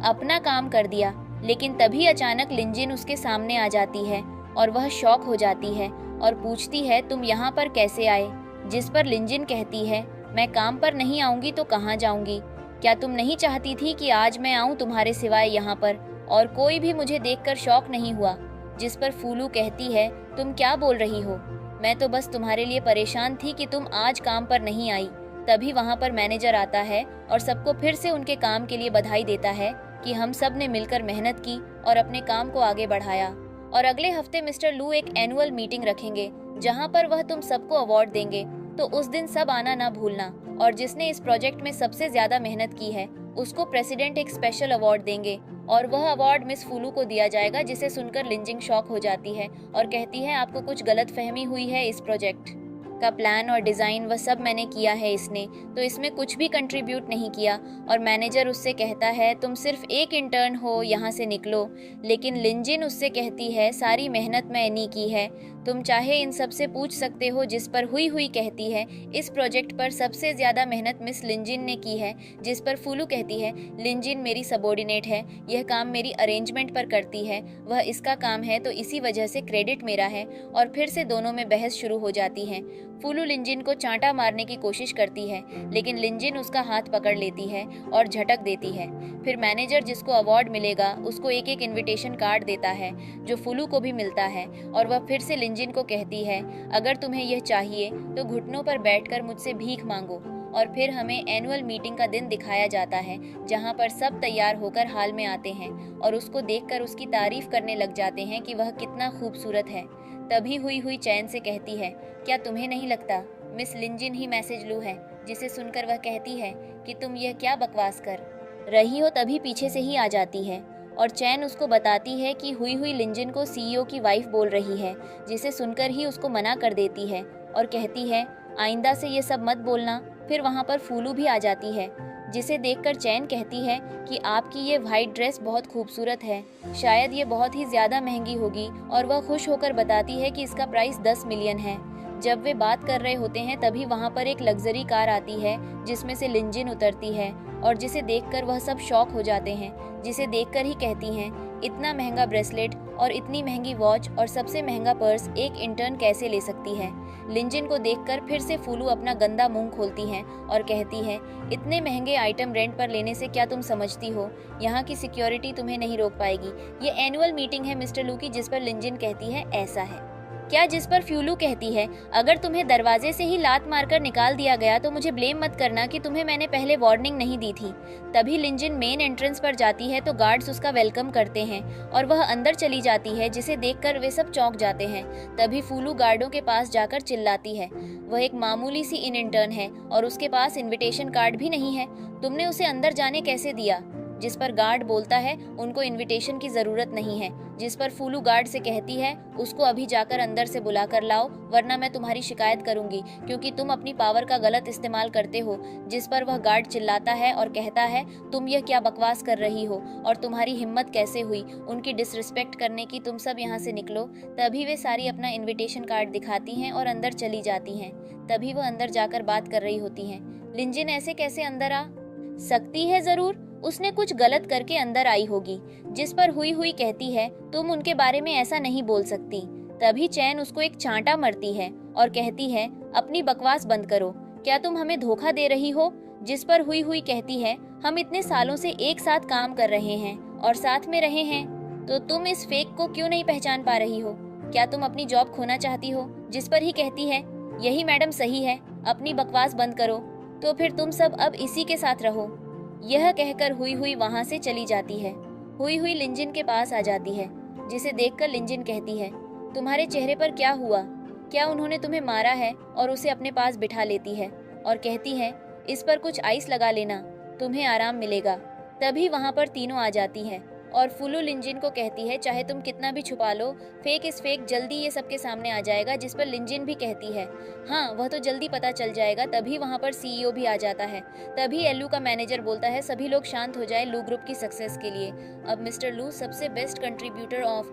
अपना काम कर दिया। लेकिन तभी अचानक लिंजिन उसके सामने आ जाती है और वह शॉक हो जाती है और पूछती है, तुम यहाँ पर कैसे आए? जिस पर लिंजिन कहती है, मैं काम पर नहीं आऊंगी तो कहाँ जाऊंगी? क्या तुम नहीं चाहती थी कि आज मैं आऊं तुम्हारे सिवाय यहाँ पर? और कोई भी मुझे देखकर शॉक नहीं हुआ। जिस पर फूलू कहती है, तुम क्या बोल रही हो? मैं तो बस तुम्हारे लिए परेशान थी कि तुम आज काम पर नहीं आई। तभी वहाँ पर मैनेजर आता है और सबको फिर से उनके काम के लिए बधाई देता है कि हम सब ने मिलकर मेहनत की और अपने काम को आगे बढ़ाया। और अगले हफ्ते मिस्टर लू एक एनुअल मीटिंग रखेंगे जहाँ पर वह तुम सबको अवार्ड देंगे, तो उस दिन सब आना ना भूलना। और जिसने इस प्रोजेक्ट में सबसे ज्यादा मेहनत की है उसको प्रेसिडेंट एक स्पेशल अवार्ड देंगे और वह अवार्ड मिस फूलू को दिया जाएगा। जिसे सुनकर लिंजिंग शॉक हो जाती है और कहती है, आपको कुछ गलतफहमी हुई है, इस प्रोजेक्ट का प्लान और डिज़ाइन वह सब मैंने किया है, इसने तो इसमें कुछ भी कंट्रीब्यूट नहीं किया। और मैनेजर उससे कहता है, तुम सिर्फ एक इंटर्न हो, यहाँ से निकलो। लेकिन लिंजिन उससे कहती है, सारी मेहनत मैंने की है, तुम चाहे इन सब से पूछ सकते हो। जिस पर हुई हुई कहती है, इस प्रोजेक्ट पर सबसे ज़्यादा मेहनत मिस लिंजिन ने की है। जिस पर फूलू कहती है, लिंजिन मेरी सबॉर्डिनेट है, यह काम मेरी अरेंजमेंट पर करती है, वह इसका काम है तो इसी वजह से क्रेडिट मेरा है। और फिर से दोनों में बहस शुरू हो जाती है। फूलू लिंजिन को चांटा मारने की कोशिश करती है, लेकिन लिंजिन उसका हाथ पकड़ लेती है और झटक देती है। फिर मैनेजर जिसको अवार्ड मिलेगा उसको एक एक इनविटेशन कार्ड देता है जो फूलू को भी मिलता है। और वह फिर से लिंजिन को कहती है, अगर तुम्हें यह चाहिए तो घुटनों पर बैठकर मुझसे भीख मांगो। और फिर हमें एनुअल मीटिंग का दिन दिखाया जाता है जहाँ पर सब तैयार होकर हाल में आते हैं और उसको देखकर उसकी तारीफ करने लग जाते हैं कि वह कितना खूबसूरत है। तभी हुई हुई चैन से कहती है, क्या तुम्हें नहीं लगता मिस लिंजिन ही मैसेज लू है? जिसे सुनकर वह कहती है कि तुम यह क्या बकवास कर रही हो। तभी पीछे से ही आ जाती है और चैन उसको बताती है कि हुई हुई लिंजिन को सीईओ की वाइफ बोल रही है। जिसे सुनकर ही उसको मना कर देती है और कहती है, आइंदा से ये सब मत बोलना। फिर वहाँ पर फूलू भी आ जाती है, जिसे देखकर चैन कहती है कि आपकी ये वाइट ड्रेस बहुत खूबसूरत है, शायद ये बहुत ही ज़्यादा महंगी होगी। और वह खुश होकर बताती है कि इसका प्राइस 10 मिलियन है। जब वे बात कर रहे होते हैं तभी वहाँ पर एक लग्जरी कार आती है जिसमें से लिंजिन उतरती है और जिसे देखकर वह सब शॉक हो जाते हैं, जिसे देखकर ही कहती हैं, इतना महंगा ब्रेसलेट और इतनी महंगी वॉच और सबसे महंगा पर्स एक इंटर्न कैसे ले सकती है। लिंजिन को देखकर फिर से फूलू अपना गंदा मुंह खोलती हैं और कहती है, इतने महंगे आइटम रेंट पर लेने से क्या तुम समझती हो, यहाँ की सिक्योरिटी तुम्हें नहीं रोक पाएगी। ये एनुअल मीटिंग है मिस्टर लू की। जिस पर लिंजिन कहती है, ऐसा है क्या? जिस पर फ्यूलू कहती है, अगर तुम्हें दरवाजे से ही लात मारकर निकाल दिया गया तो मुझे ब्लेम मत करना कि तुम्हें मैंने पहले वार्निंग नहीं दी थी। तभी लिंजिन मेन एंट्रेंस पर जाती है तो गार्ड्स उसका वेलकम करते हैं और वह अंदर चली जाती है, जिसे देखकर वे सब चौंक जाते हैं। तभी फूलू गार्डों के पास जाकर चिल्लाती है, वह एक मामूली सी इन इंटर्न है और उसके पास इन्विटेशन कार्ड भी नहीं है, तुमने उसे अंदर जाने कैसे दिया? जिस पर गार्ड बोलता है, उनको इनविटेशन की जरूरत नहीं है। जिस पर फूलू गार्ड से कहती है, उसको अभी जाकर अंदर से बुला कर लाओ वरना मैं तुम्हारी शिकायत करूंगी क्योंकि तुम अपनी पावर का गलत इस्तेमाल करते हो। जिस पर वह गार्ड चिल्लाता है और कहता है, तुम यह क्या बकवास कर रही हो और तुम्हारी हिम्मत कैसे हुई उनकी डिसरिस्पेक्ट करने की, तुम सब यहाँ से निकलो। तभी वे सारी अपना इन्विटेशन कार्ड दिखाती हैं और अंदर चली जाती हैं। तभी वह अंदर जाकर बात कर रही होती हैं, लिंजिन ऐसे कैसे अंदर आ सकती है, जरूर उसने कुछ गलत करके अंदर आई होगी। जिस पर हुई कहती है, तुम उनके बारे में ऐसा नहीं बोल सकती। तभी चैन उसको एक चांटा मरती है और कहती है, अपनी बकवास बंद करो, क्या तुम हमें धोखा दे रही हो? जिस पर हुई कहती है, हम इतने सालों से एक साथ काम कर रहे हैं और साथ में रहे हैं, तो तुम इस फेक को क्यों नहीं पहचान पा रही हो? क्या तुम अपनी जॉब खोना चाहती हो? जिस पर ही कहती है, यही मैडम सही है, अपनी बकवास बंद करो, तो फिर तुम सब अब इसी के साथ रहो। यह कहकर हुई वहां से चली जाती है। हुई लिंजिन के पास आ जाती है, जिसे देखकर लिंजिन कहती है, तुम्हारे चेहरे पर क्या हुआ? क्या उन्होंने तुम्हें मारा है? और उसे अपने पास बिठा लेती है और कहती है, इस पर कुछ आइस लगा लेना, तुम्हें आराम मिलेगा। तभी वहां पर तीनों आ जाती हैं और फूलू लिंजिन को कहती है, चाहे तुम कितना भी छुपा लो, फेक इस फेक, जल्दी ये सबके सामने आ जाएगा। जिस पर लिंजिन भी कहती है, हाँ वह तो जल्दी पता चल जाएगा। तभी वहाँ पर सीईओ भी आ जाता है। तभी एलू का मैनेजर बोलता है, सभी लोग शांत हो जाए लू ग्रुप की सक्सेस के लिए। अब मिस्टर लू सबसे best contributor of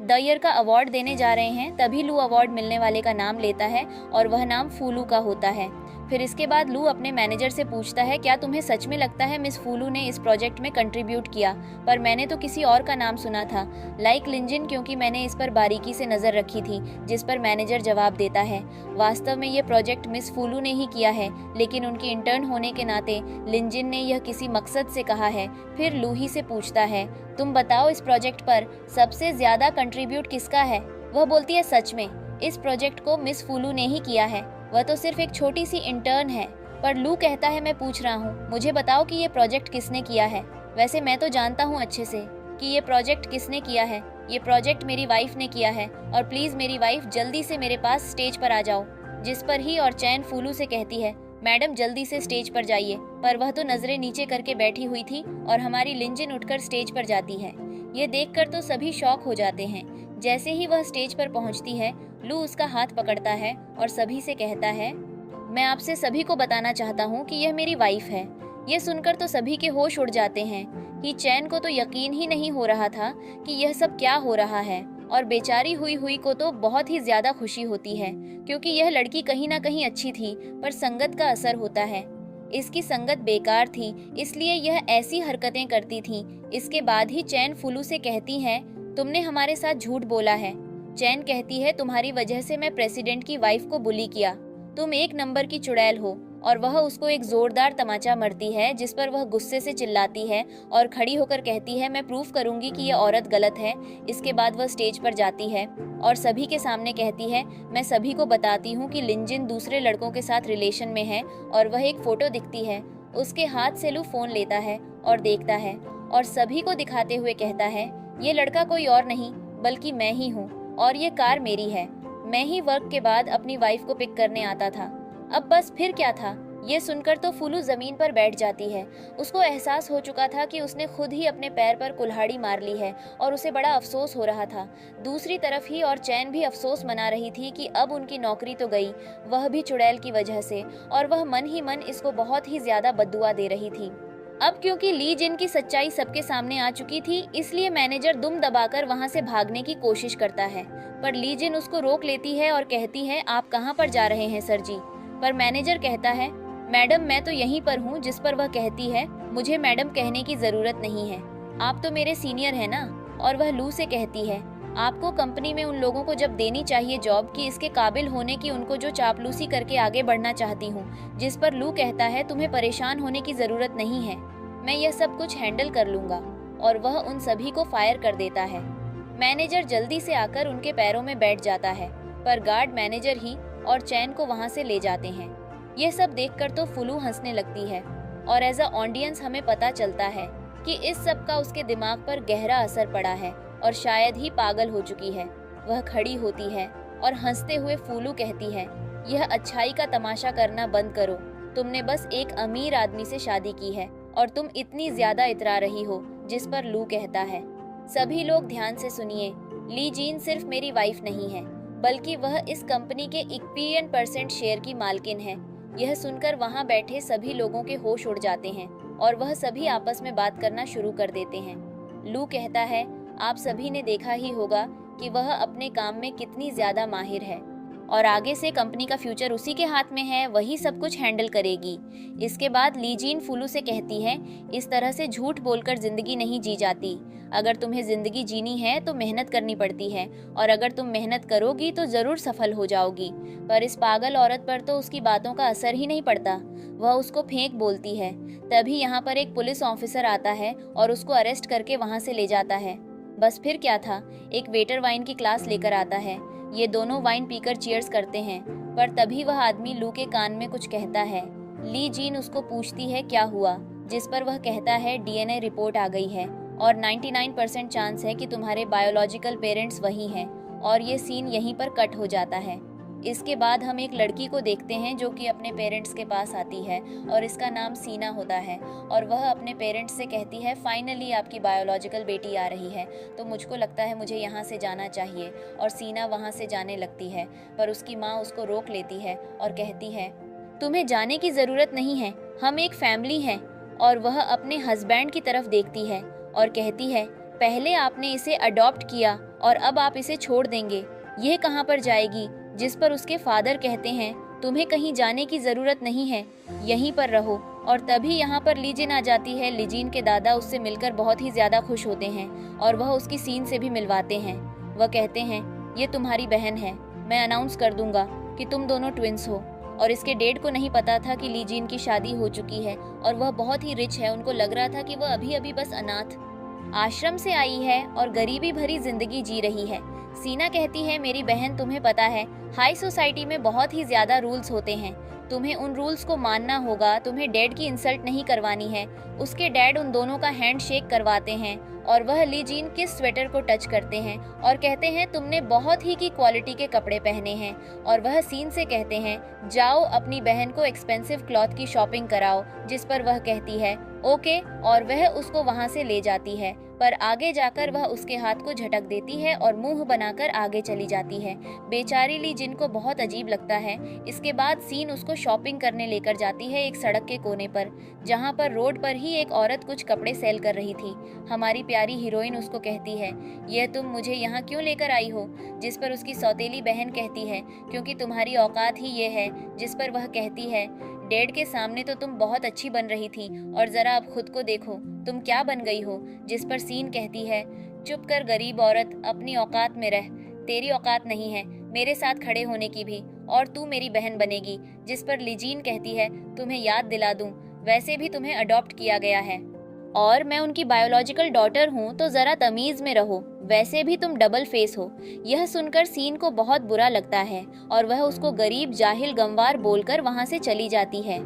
the year का अवार्ड देने जा रहे हैं। तभी लू अवार्ड मिलने वाले का नाम लेता है और वह नाम फूलू का होता है। फिर इसके बाद लू अपने मैनेजर से पूछता है, क्या तुम्हें सच में लगता है मिस फूलू ने इस प्रोजेक्ट में कंट्रीब्यूट किया? पर मैंने तो किसी और का नाम सुना था, लाइक लिंजिन, क्योंकि मैंने इस पर बारीकी से नजर रखी थी। जिस पर मैनेजर जवाब देता है, वास्तव में ये प्रोजेक्ट मिस फूलू ने ही किया है, लेकिन उनकी इंटर्न होने के नाते लिंजिन ने यह किसी मकसद से कहा है। फिर लू ही से पूछता है, तुम बताओ इस प्रोजेक्ट पर सबसे ज्यादा कंट्रीब्यूट किसका है? वह बोलती है, सच में इस प्रोजेक्ट को मिस फूलू ने ही किया है, वह तो सिर्फ एक छोटी सी इंटर्न है। पर लू कहता है, मैं पूछ रहा हूँ, मुझे बताओ कि ये प्रोजेक्ट किसने किया है। वैसे मैं तो जानता हूँ अच्छे से कि ये प्रोजेक्ट किसने किया है। ये प्रोजेक्ट मेरी वाइफ ने किया है और प्लीज मेरी वाइफ जल्दी से मेरे पास स्टेज पर आ जाओ। जिस पर ही और चैन फूलू से कहती है, मैडम जल्दी से स्टेज पर जाइए। पर वह तो नजरें नीचे करके बैठी हुई थी और हमारी लिंजिन उठकर स्टेज पर जाती है। ये देखकर तो सभी शॉक हो जाते हैं। जैसे ही वह स्टेज पर पहुंचती है, लू उसका हाथ पकड़ता है और सभी से कहता है, मैं आपसे सभी को बताना चाहता हूँ कि यह मेरी वाइफ है। ये सुनकर तो सभी के होश उड़ जाते हैं कि चैन को तो यकीन ही नहीं हो रहा था कि यह सब क्या हो रहा है, और बेचारी हुई को तो बहुत ही ज्यादा खुशी होती है, क्योंकि यह लड़की कहीं ना कहीं अच्छी थी, पर संगत का असर होता है। इसकी संगत बेकार थी, इसलिए यह ऐसी हरकतें करती थी। इसके बाद ही चैन फूलू से कहती है, तुमने हमारे साथ झूठ बोला है। चैन कहती है, तुम्हारी वजह से मैं प्रेसिडेंट की वाइफ को बुली किया, तुम एक नंबर की चुड़ैल हो। और वह उसको एक जोरदार तमाचा मरती है, जिस पर वह गुस्से से चिल्लाती है और खड़ी होकर कहती है, मैं प्रूफ करूंगी कि यह औरत गलत है। इसके बाद वह स्टेज पर जाती है और सभी के सामने कहती है, मैं सभी को बताती हूँ कि लिंजिन दूसरे लड़कों के साथ रिलेशन में है। और वह एक फोटो दिखती है, उसके हाथ से लू फोन लेता है और देखता है और सभी को दिखाते हुए कहता है, ये लड़का कोई और नहीं बल्कि मैं ही हूँ और ये कार मेरी है। मैं ही वर्क के बाद अपनी वाइफ को पिक करने आता था। अब बस फिर क्या था? ये सुनकर तो फूलू जमीन पर बैठ जाती है। उसको एहसास हो चुका था कि उसने खुद ही अपने पैर पर कुल्हाड़ी मार ली है और उसे बड़ा अफसोस हो रहा था। दूसरी तरफ ही और चैन भी अफसोस मना रही थी कि अब उनकी नौकरी तो गई, वह भी चुड़ैल की वजह से, और वह मन ही मन इसको बहुत ही ज्यादा बद्दुआ दे रही थी। अब क्योंकि ली जिन की सच्चाई सबके सामने आ चुकी थी, इसलिए मैनेजर दुम दबाकर वहां से भागने की कोशिश करता है, पर ली जिन उसको रोक लेती है और कहती है, आप कहाँ पर जा रहे हैं सर जी। पर मैनेजर कहता है, मैडम मैं तो यहीं पर हूँ। जिस पर वह कहती है, मुझे मैडम कहने की जरूरत नहीं है, आप तो मेरे सीनियर हैं ना। और वह लू से कहती है, आपको कंपनी में उन लोगों को जब देनी चाहिए जॉब की इसके काबिल होने की, उनको जो चापलूसी करके आगे बढ़ना चाहती हूँ। जिस पर लू कहता है, तुम्हें परेशान होने की जरूरत नहीं है, मैं यह सब कुछ हैंडल कर लूंगा। और वह उन सभी को फायर कर देता है। मैनेजर जल्दी से आकर उनके पैरों में बैठ जाता है, पर गार्ड मैनेजर ही और चैन को वहां से ले जाते हैं। यह सब देखकर तो फुलू हंसने लगती है और एज अ ऑडियंस हमें पता चलता है कि इस सब का उसके दिमाग पर गहरा असर पड़ा है और शायद ही पागल हो चुकी है। वह खड़ी होती है और हंसते हुए फूलू कहती है, यह अच्छाई का तमाशा करना बंद करो। तुमने बस एक अमीर आदमी से शादी की है और तुम इतनी ज्यादा इतरा रही हो। जिस पर लू कहता है, सभी लोग ध्यान से सुनिए, ली जीन सिर्फ मेरी वाइफ नहीं है, बल्कि वह इस कंपनी के 51% शेयर की मालकिन है। यह सुनकर वहां बैठे सभी लोगों के होश उड़ जाते हैं और वह सभी आपस में बात करना शुरू कर देते हैं। लू कहता है, आप सभी ने देखा ही होगा कि वह अपने काम में कितनी ज्यादा माहिर है और आगे से कंपनी का फ्यूचर उसी के हाथ में है, वही सब कुछ हैंडल करेगी। इसके बाद ली जीन फुलू से कहती है, इस तरह से झूठ बोलकर जिंदगी नहीं जी जाती। अगर तुम्हें जिंदगी जीनी है तो मेहनत करनी पड़ती है और अगर तुम मेहनत करोगी तो जरूर सफल हो जाओगी। पर इस पागल औरत पर तो उसकी बातों का असर ही नहीं पड़ता, वह उसको फेंक बोलती है। तभी यहाँ पर एक पुलिस ऑफिसर आता है और उसको अरेस्ट करके वहाँ से ले जाता है। बस फिर क्या था, एक वेटर वाइन की क्लास लेकर आता है। ये दोनों वाइन पीकर चीयर्स करते हैं, पर तभी वह आदमी लू के कान में कुछ कहता है। ली जीन उसको पूछती है क्या हुआ, जिस पर वह कहता है, डीएनए रिपोर्ट आ गई है और 99% चांस है कि तुम्हारे बायोलॉजिकल पेरेंट्स वही हैं। और ये सीन यहीं पर कट हो जाता है। इसके बाद हम एक लड़की को देखते हैं जो कि अपने पेरेंट्स के पास आती है और इसका नाम सीना होता है और वह अपने पेरेंट्स से कहती है, फाइनली आपकी बायोलॉजिकल बेटी आ रही है, तो मुझको लगता है मुझे यहाँ से जाना चाहिए। और सीना वहाँ से जाने लगती है, पर उसकी माँ उसको रोक लेती है और कहती है, तुम्हें जाने की ज़रूरत नहीं है, हम एक फैमिली हैं। और वह अपने हस्बैंड की तरफ देखती है और कहती है, पहले आपने इसे अडॉप्ट किया और अब आप इसे छोड़ देंगे, यह कहाँ पर जाएगी। जिस पर उसके फादर कहते हैं, तुम्हें कहीं जाने की जरूरत नहीं है, यहीं पर रहो। और तभी यहाँ पर लीजिन आ जाती है। लीजिन के दादा उससे मिलकर बहुत ही ज्यादा खुश होते हैं और वह उसकी सीन से भी मिलवाते हैं। वह कहते हैं, ये तुम्हारी बहन है, मैं अनाउंस कर दूंगा कि तुम दोनों ट्विंस हो। और इसके डैड को नहीं पता था कि लीजिन की शादी हो चुकी है और वह बहुत ही रिच है। उनको लग रहा था कि वह अभी अभी बस अनाथ आश्रम से आई है और गरीबी भरी जिंदगी जी रही है। सीना कहती है, मेरी बहन तुम्हें पता है हाई सोसाइटी में बहुत ही ज्यादा रूल्स होते हैं, तुम्हें उन रूल्स को मानना होगा, तुम्हें डैड की इंसल्ट नहीं करवानी है। उसके डैड उन दोनों का हैंड शेक करवाते हैं और वह ली जीन के स्वेटर को टच करते हैं और कहते हैं, तुमने बहुत ही की क्वालिटी के कपड़े पहने हैं। और वह सीन से कहते हैं, जाओ अपनी बहन को एक्सपेंसिव क्लॉथ की शॉपिंग कराओ। जिस पर वह कहती है ओके, और वह उसको वहां से ले जाती है। पर आगे जाकर वह उसके हाथ को झटक देती है और मुंह बनाकर आगे चली जाती है। बेचारी ली जिन को बहुत अजीब लगता है। इसके बाद सीन उसको शॉपिंग करने लेकर जाती है एक सड़क के कोने पर, जहां पर रोड पर ही एक औरत कुछ कपड़े सेल कर रही थी। हमारी प्यारी हीरोइन उसको कहती है, यह तुम मुझे यहाँ क्यों लेकर आई हो। जिस पर उसकी सौतेली बहन कहती है, क्योंकि तुम्हारी औकात ही ये है। जिस पर वह कहती है, डैड के सामने तो तुम बहुत अच्छी बन रही थी और जरा अब खुद को देखो तुम क्या बन गई हो। जिस पर सीन कहती है, चुप कर गरीब औरत, अपनी औकात में रह, तेरी औकात नहीं है मेरे साथ खड़े होने की भी, और तू मेरी बहन बनेगी। जिस पर लीजीन कहती है, तुम्हें याद दिला दूं, वैसे भी तुम्हें अडॉप्ट किया गया है और मैं उनकी बायोलॉजिकल डॉटर हूँ, तो जरा तमीज में रहो, वैसे भी तुम डबल फेस हो। यह सुनकर सीन को बहुत बुरा लगता है और वह उसको गरीब जाहिल गंवार बोलकर वहां से चली जाती है।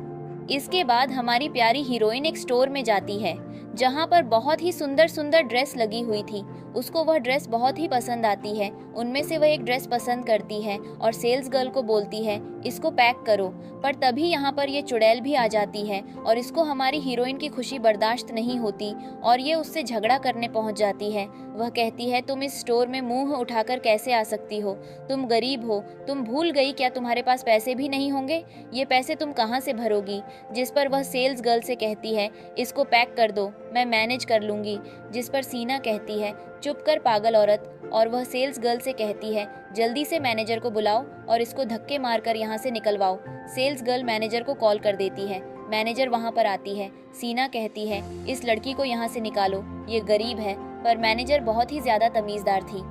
इसके बाद हमारी प्यारी हीरोइन एक स्टोर में जाती है जहाँ पर बहुत ही सुंदर सुंदर ड्रेस लगी हुई थी। उसको वह ड्रेस बहुत ही पसंद आती है। उनमें से वह एक ड्रेस पसंद करती है और सेल्स गर्ल को बोलती है इसको पैक करो। पर तभी यहाँ पर ये चुड़ैल भी आ जाती है और इसको हमारी हीरोइन की खुशी बर्दाश्त नहीं होती और ये उससे झगड़ा करने पहुँच जाती है। वह कहती है तुम इस स्टोर में मुंह उठाकर कैसे आ सकती हो, तुम गरीब हो, तुम भूल गई क्या तुम्हारे पास पैसे भी नहीं होंगे, ये पैसे तुम कहाँ से भरोगी। जिस पर वह सेल्स गर्ल से कहती है इसको पैक कर दो, मैं मैनेज कर लूंगी। जिस पर सीना कहती है चुप कर पागल औरत, और वह सेल्स गर्ल से कहती है जल्दी से मैनेजर को बुलाओ और इसको धक्के मारकर यहाँ से निकलवाओ। सेल्स गर्ल मैनेजर को कॉल कर देती है। मैनेजर वहाँ पर आती है। सीना कहती है इस लड़की को यहाँ से निकालो, ये गरीब है। पर मैनेजर बहुत ही ज्यादा तमीजदार थी।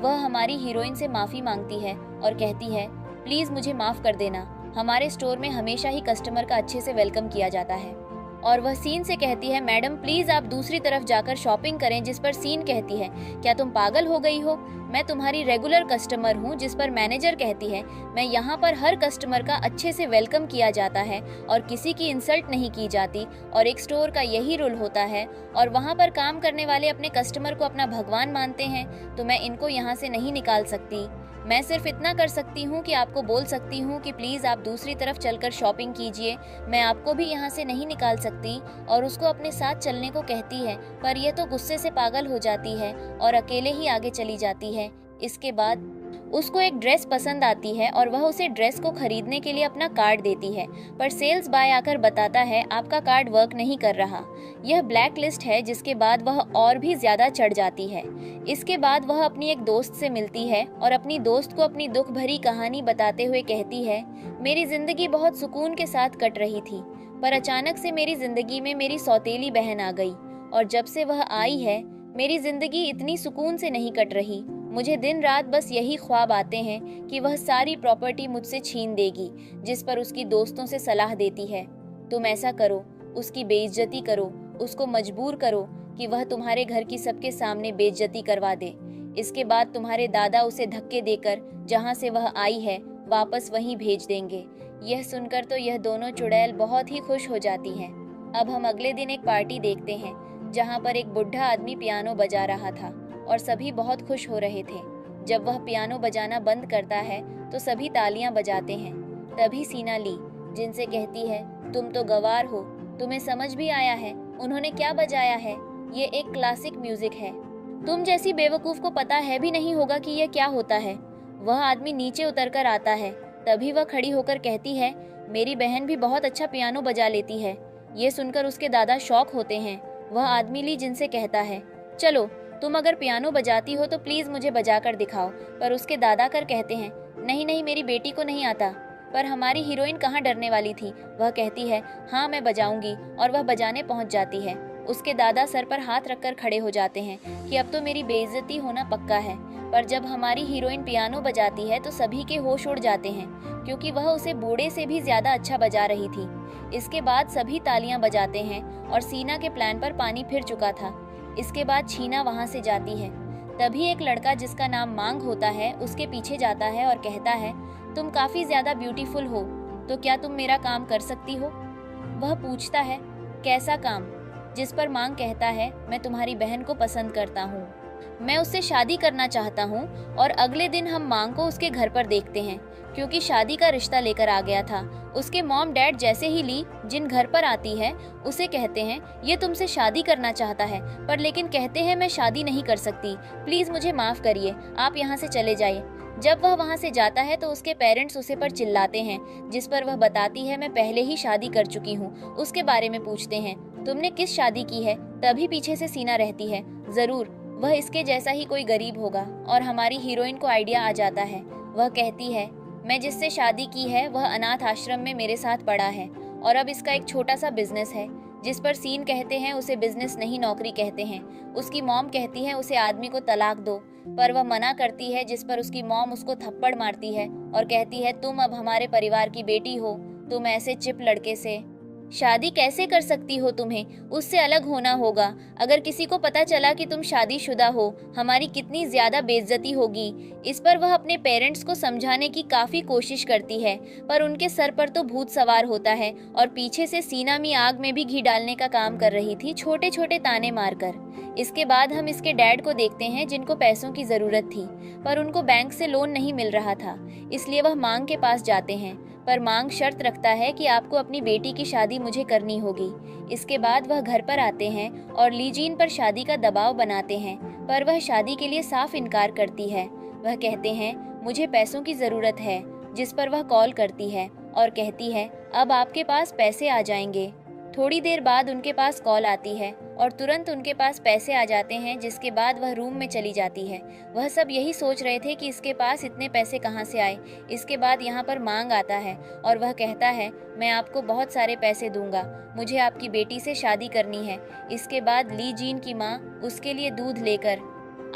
वह हमारी हीरोइन से माफी मांगती है और कहती है प्लीज मुझे माफ कर देना, हमारे स्टोर में हमेशा ही कस्टमर का अच्छे से वेलकम किया जाता है। और वह सीन से कहती है मैडम प्लीज आप दूसरी तरफ जाकर शॉपिंग करें। जिस पर सीन कहती है क्या तुम पागल हो गई हो, मैं तुम्हारी रेगुलर कस्टमर हूँ। जिस पर मैनेजर कहती है मैं यहाँ पर हर कस्टमर का अच्छे से वेलकम किया जाता है और किसी की इंसल्ट नहीं की जाती और एक स्टोर का यही रूल होता है और वहाँ पर काम करने वाले अपने कस्टमर को अपना भगवान मानते हैं, तो मैं इनको यहाँ से नहीं निकाल सकती। मैं सिर्फ इतना कर सकती हूँ कि आपको बोल सकती हूँ कि प्लीज़ आप दूसरी तरफ चलकर शॉपिंग कीजिए, मैं आपको भी यहाँ से नहीं निकाल सकती। और उसको अपने साथ चलने को कहती है पर यह तो गुस्से से पागल हो जाती है और अकेले ही आगे चली जाती है। इसके बाद उसको एक ड्रेस पसंद आती है और वह उसे ड्रेस को खरीदने के लिए अपना कार्ड देती है, पर सेल्स बॉय आकर बताता है आपका कार्ड वर्क नहीं कर रहा। यह ब्लैक लिस्ट है। जिसके बाद वह और भी ज्यादा चढ़ जाती है। इसके बाद वह अपनी एक दोस्त से मिलती है और अपनी दोस्त को अपनी दुख भरी कहानी बताते हुए कहती है मेरी जिंदगी बहुत सुकून के साथ कट रही थी, पर अचानक से मेरी जिंदगी में मेरी सौतेली बहन आ गई और जब से वह आई है मेरी जिंदगी इतनी सुकून से नहीं कट रही। मुझे दिन रात बस यही ख्वाब आते हैं कि वह सारी प्रॉपर्टी मुझसे छीन देगी। जिस पर उसकी दोस्तों से सलाह देती है तुम ऐसा करो, उसकी बेइज्जती करो, उसको मजबूर करो कि वह तुम्हारे घर की सबके सामने बेइज्जती करवा दे। इसके बाद तुम्हारे दादा उसे धक्के देकर जहाँ से वह आई है वापस वहीं भेज देंगे। यह सुनकर तो यह दोनों चुड़ैल बहुत ही खुश हो जाती हैं। अब हम अगले दिन एक पार्टी देखते हैं जहाँ पर एक बुढ़ा आदमी पियानो बजा रहा था और सभी बहुत खुश हो रहे थे। जब वह पियानो बजाना बंद करता है तो सभी तालियां बजाते हैं। तभी सीना ली जिनसे कहती है तुम तो गवार हो, तुम्हें समझ भी आया है उन्होंने क्या बजाया है, ये एक क्लासिक म्यूजिक है। तुम जैसी बेवकूफ को पता है भी नहीं होगा कि यह क्या होता है। वह आदमी नीचे उतरकर आता है। तभी वह खड़ी होकर कहती है मेरी बहन भी बहुत अच्छा पियानो बजा लेती है। ये सुनकर उसके दादा शॉक होते हैं। वह आदमी ली जिनसे कहता है चलो तुम अगर पियानो बजाती हो तो प्लीज मुझे बजा कर दिखाओ। पर उसके दादा कर कहते हैं नहीं नहीं मेरी बेटी को नहीं आता। पर हमारी हीरोइन कहाँ डरने वाली थी, वह कहती है हाँ मैं बजाऊंगी और वह बजाने पहुंच जाती है। उसके दादा सर पर हाथ रखकर खड़े हो जाते हैं कि अब तो मेरी बेइज्जती होना पक्का है। पर जब हमारी हीरोइन पियानो बजाती है तो सभी के होश उड़ जाते हैं क्योंकि वह उसे बूढ़े से भी ज्यादा अच्छा बजा रही थी। इसके बाद सभी तालियां बजाते हैं और सीना के प्लान पर पानी फिर चुका था। इसके बाद छीना वहां से जाती है। तभी एक लड़का जिसका नाम मांग होता है उसके पीछे जाता है और कहता है तुम काफी ज्यादा ब्यूटीफुल हो, तो क्या तुम मेरा काम कर सकती हो। वह पूछता है कैसा काम। जिस पर मांग कहता है मैं तुम्हारी बहन को पसंद करता हूँ, मैं उससे शादी करना चाहता हूँ। और अगले दिन हम मांग को उसके घर पर देखते हैं क्योंकि शादी का रिश्ता लेकर आ गया था। उसके मॉम डैड जैसे ही ली जिन घर पर आती है उसे कहते हैं ये तुमसे शादी करना चाहता है, पर लेकिन कहते हैं मैं शादी नहीं कर सकती, प्लीज मुझे माफ करिए, आप यहाँ से चले जाइए। जब वह वहाँ से जाता है तो उसके पेरेंट्स उसे पर चिल्लाते हैं। जिस पर वह बताती है मैं पहले ही शादी कर चुकी हूँ। उसके बारे में पूछते हैं तुमने किस शादी की है। तभी पीछे से सीना रहती है जरूर वह इसके जैसा ही कोई गरीब होगा। और हमारी हीरोइन को आइडिया आ जाता है। वह कहती है मैं जिससे शादी की है वह अनाथ आश्रम में मेरे साथ पड़ा है और अब इसका एक छोटा सा बिजनेस है। जिस पर सीन कहते हैं उसे बिजनेस नहीं नौकरी कहते हैं। उसकी मॉम कहती है उसे आदमी को तलाक दो, पर वह मना करती है। जिस पर उसकी मॉम उसको थप्पड़ मारती है और कहती है तुम अब हमारे परिवार की बेटी हो, तुम ऐसे चिप लड़के से शादी कैसे कर सकती हो तुम्हें? उससे अलग होना होगा। अगर किसी को पता चला कि तुम शादीशुदा हो, हमारी कितनी ज्यादा बेइज्जती होगी। इस पर वह अपने पेरेंट्स को समझाने की काफी कोशिश करती है, पर उनके सर पर तो भूत सवार होता है और पीछे से सीना मी आग में भी घी डालने का काम कर रही थी, छोटे छोटे ताने मारकर। इसके बाद हम इसके डैड को देखते हैं, जिनको पैसों की जरूरत थी, पर उनको बैंक से लोन नहीं मिल रहा था, इसलिए वह मांग के पास जाते हैं। पर मांग शर्त रखता है कि आपको अपनी बेटी की शादी मुझे करनी होगी। इसके बाद वह घर पर आते हैं और लीजीन पर शादी का दबाव बनाते हैं, पर वह शादी के लिए साफ इनकार करती है। वह कहते हैं मुझे पैसों की ज़रूरत है, जिस पर वह कॉल करती है और कहती है अब आपके पास पैसे आ जाएंगे। थोड़ी देर बाद उनके पास कॉल आती है और तुरंत उनके पास पैसे आ जाते हैं, जिसके बाद वह रूम में चली जाती है। वह सब यही सोच रहे थे कि इसके पास इतने पैसे कहाँ से आए। इसके बाद यहाँ पर मांग आता है और वह कहता है मैं आपको बहुत सारे पैसे दूंगा, मुझे आपकी बेटी से शादी करनी है। इसके बाद ली जीन की माँ उसके लिए दूध लेकर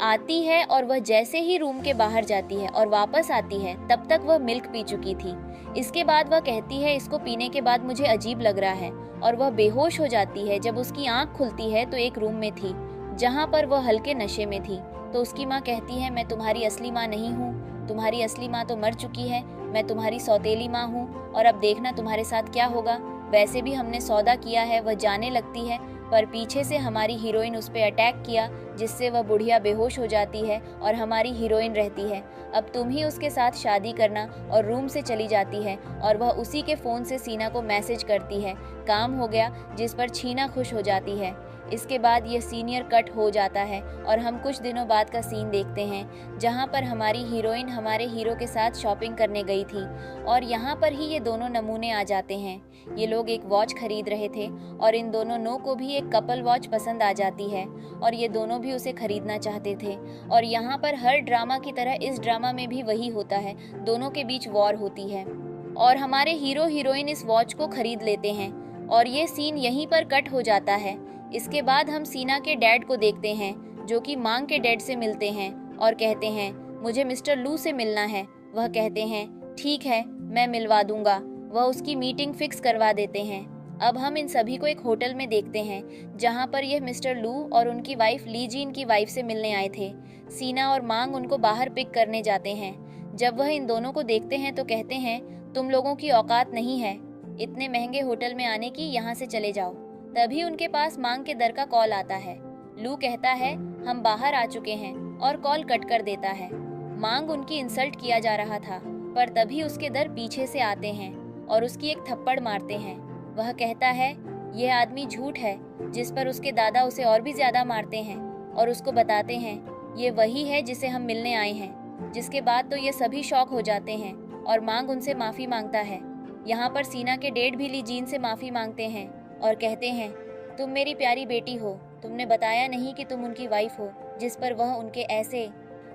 आती है और वह जैसे ही रूम के बाहर जाती है और वापस आती है, तब तक वह मिल्क पी चुकी थी। इसके बाद वह कहती है इसको पीने के बाद मुझे अजीब लग रहा है, और वह बेहोश हो जाती है। जब उसकी आंख खुलती है तो एक रूम में थी, जहां पर वह हल्के नशे में थी। तो उसकी माँ कहती है मैं तुम्हारी असली माँ नहीं हूँ, तुम्हारी असली माँ तो मर चुकी है, मैं तुम्हारी सौतेली माँ हूँ, और अब देखना तुम्हारे साथ क्या होगा। वैसे भी हमने सौदा किया है। वह जाने लगती है, पर पीछे से हमारी हीरोइन उस पर अटैक किया, जिससे वह बुढ़िया बेहोश हो जाती है और हमारी हीरोइन रहती है। अब तुम ही उसके साथ शादी करना, और रूम से चली जाती है और वह उसी के फ़ोन से सीना को मैसेज करती है काम हो गया, जिस पर छीना खुश हो जाती है। इसके बाद ये सीनियर कट हो जाता है और हम कुछ दिनों बाद का सीन देखते हैं, जहां पर हमारी हीरोइन हमारे हीरो के साथ शॉपिंग करने गई थी, और यहाँ पर ही ये दोनों नमूने आ जाते हैं। ये लोग एक वॉच खरीद रहे थे और इन दोनों नो को भी एक कपल वॉच पसंद आ जाती है और ये दोनों भी उसे खरीदना चाहते थे। और यहाँ पर हर ड्रामा की तरह इस ड्रामा में भी वही होता है, दोनों के बीच वॉर होती है और हमारे हीरो हीरोइन इस वॉच को खरीद लेते हैं, और ये सीन यहीं पर कट हो जाता है। इसके बाद हम सीना के डैड को देखते हैं, जो कि मांग के डैड से मिलते हैं और कहते हैं मुझे मिस्टर लू से मिलना है। वह कहते हैं ठीक है, मैं मिलवा दूंगा। वह उसकी मीटिंग फिक्स करवा देते हैं। अब हम इन सभी को एक होटल में देखते हैं, जहां पर यह मिस्टर लू और उनकी वाइफ ली जीन की वाइफ से मिलने आए थे। सीना और मांग उनको बाहर पिक करने जाते हैं। जब वह इन दोनों को देखते हैं तो कहते हैं तुम लोगों की औकात नहीं है इतने महंगे होटल में आने की, यहाँ से चले जाओ। तभी उनके पास मांग के दर का कॉल आता है। लू कहता है हम बाहर आ चुके हैं और कॉल कट कर देता है। मांग उनकी इंसल्ट किया जा रहा था, पर तभी उसके दर पीछे से आते हैं और उसकी एक थप्पड़ मारते हैं। वह कहता है यह आदमी झूठ है, जिस पर उसके दादा उसे और भी ज्यादा मारते हैं और उसको बताते हैं ये वही है जिसे हम मिलने आए हैं। जिसके बाद तो ये सभी शॉक हो जाते हैं और मांग उनसे माफी मांगता है। यहाँ पर सीना के डैड भी ली जीन से माफी मांगते हैं और कहते हैं तुम मेरी प्यारी बेटी हो, तुमने बताया नहीं कि तुम उनकी वाइफ हो। जिस पर वह उनके ऐसे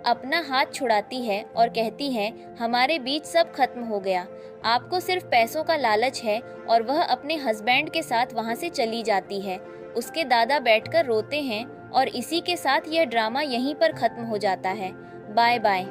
अपना हाथ छुड़ाती है और कहती है हमारे बीच सब खत्म हो गया, आपको सिर्फ पैसों का लालच है। और वह अपने हस्बैंड के साथ वहां से चली जाती है। उसके दादा बैठकर रोते हैं और इसी के साथ यह ड्रामा यहीं पर खत्म हो जाता है। Bye bye.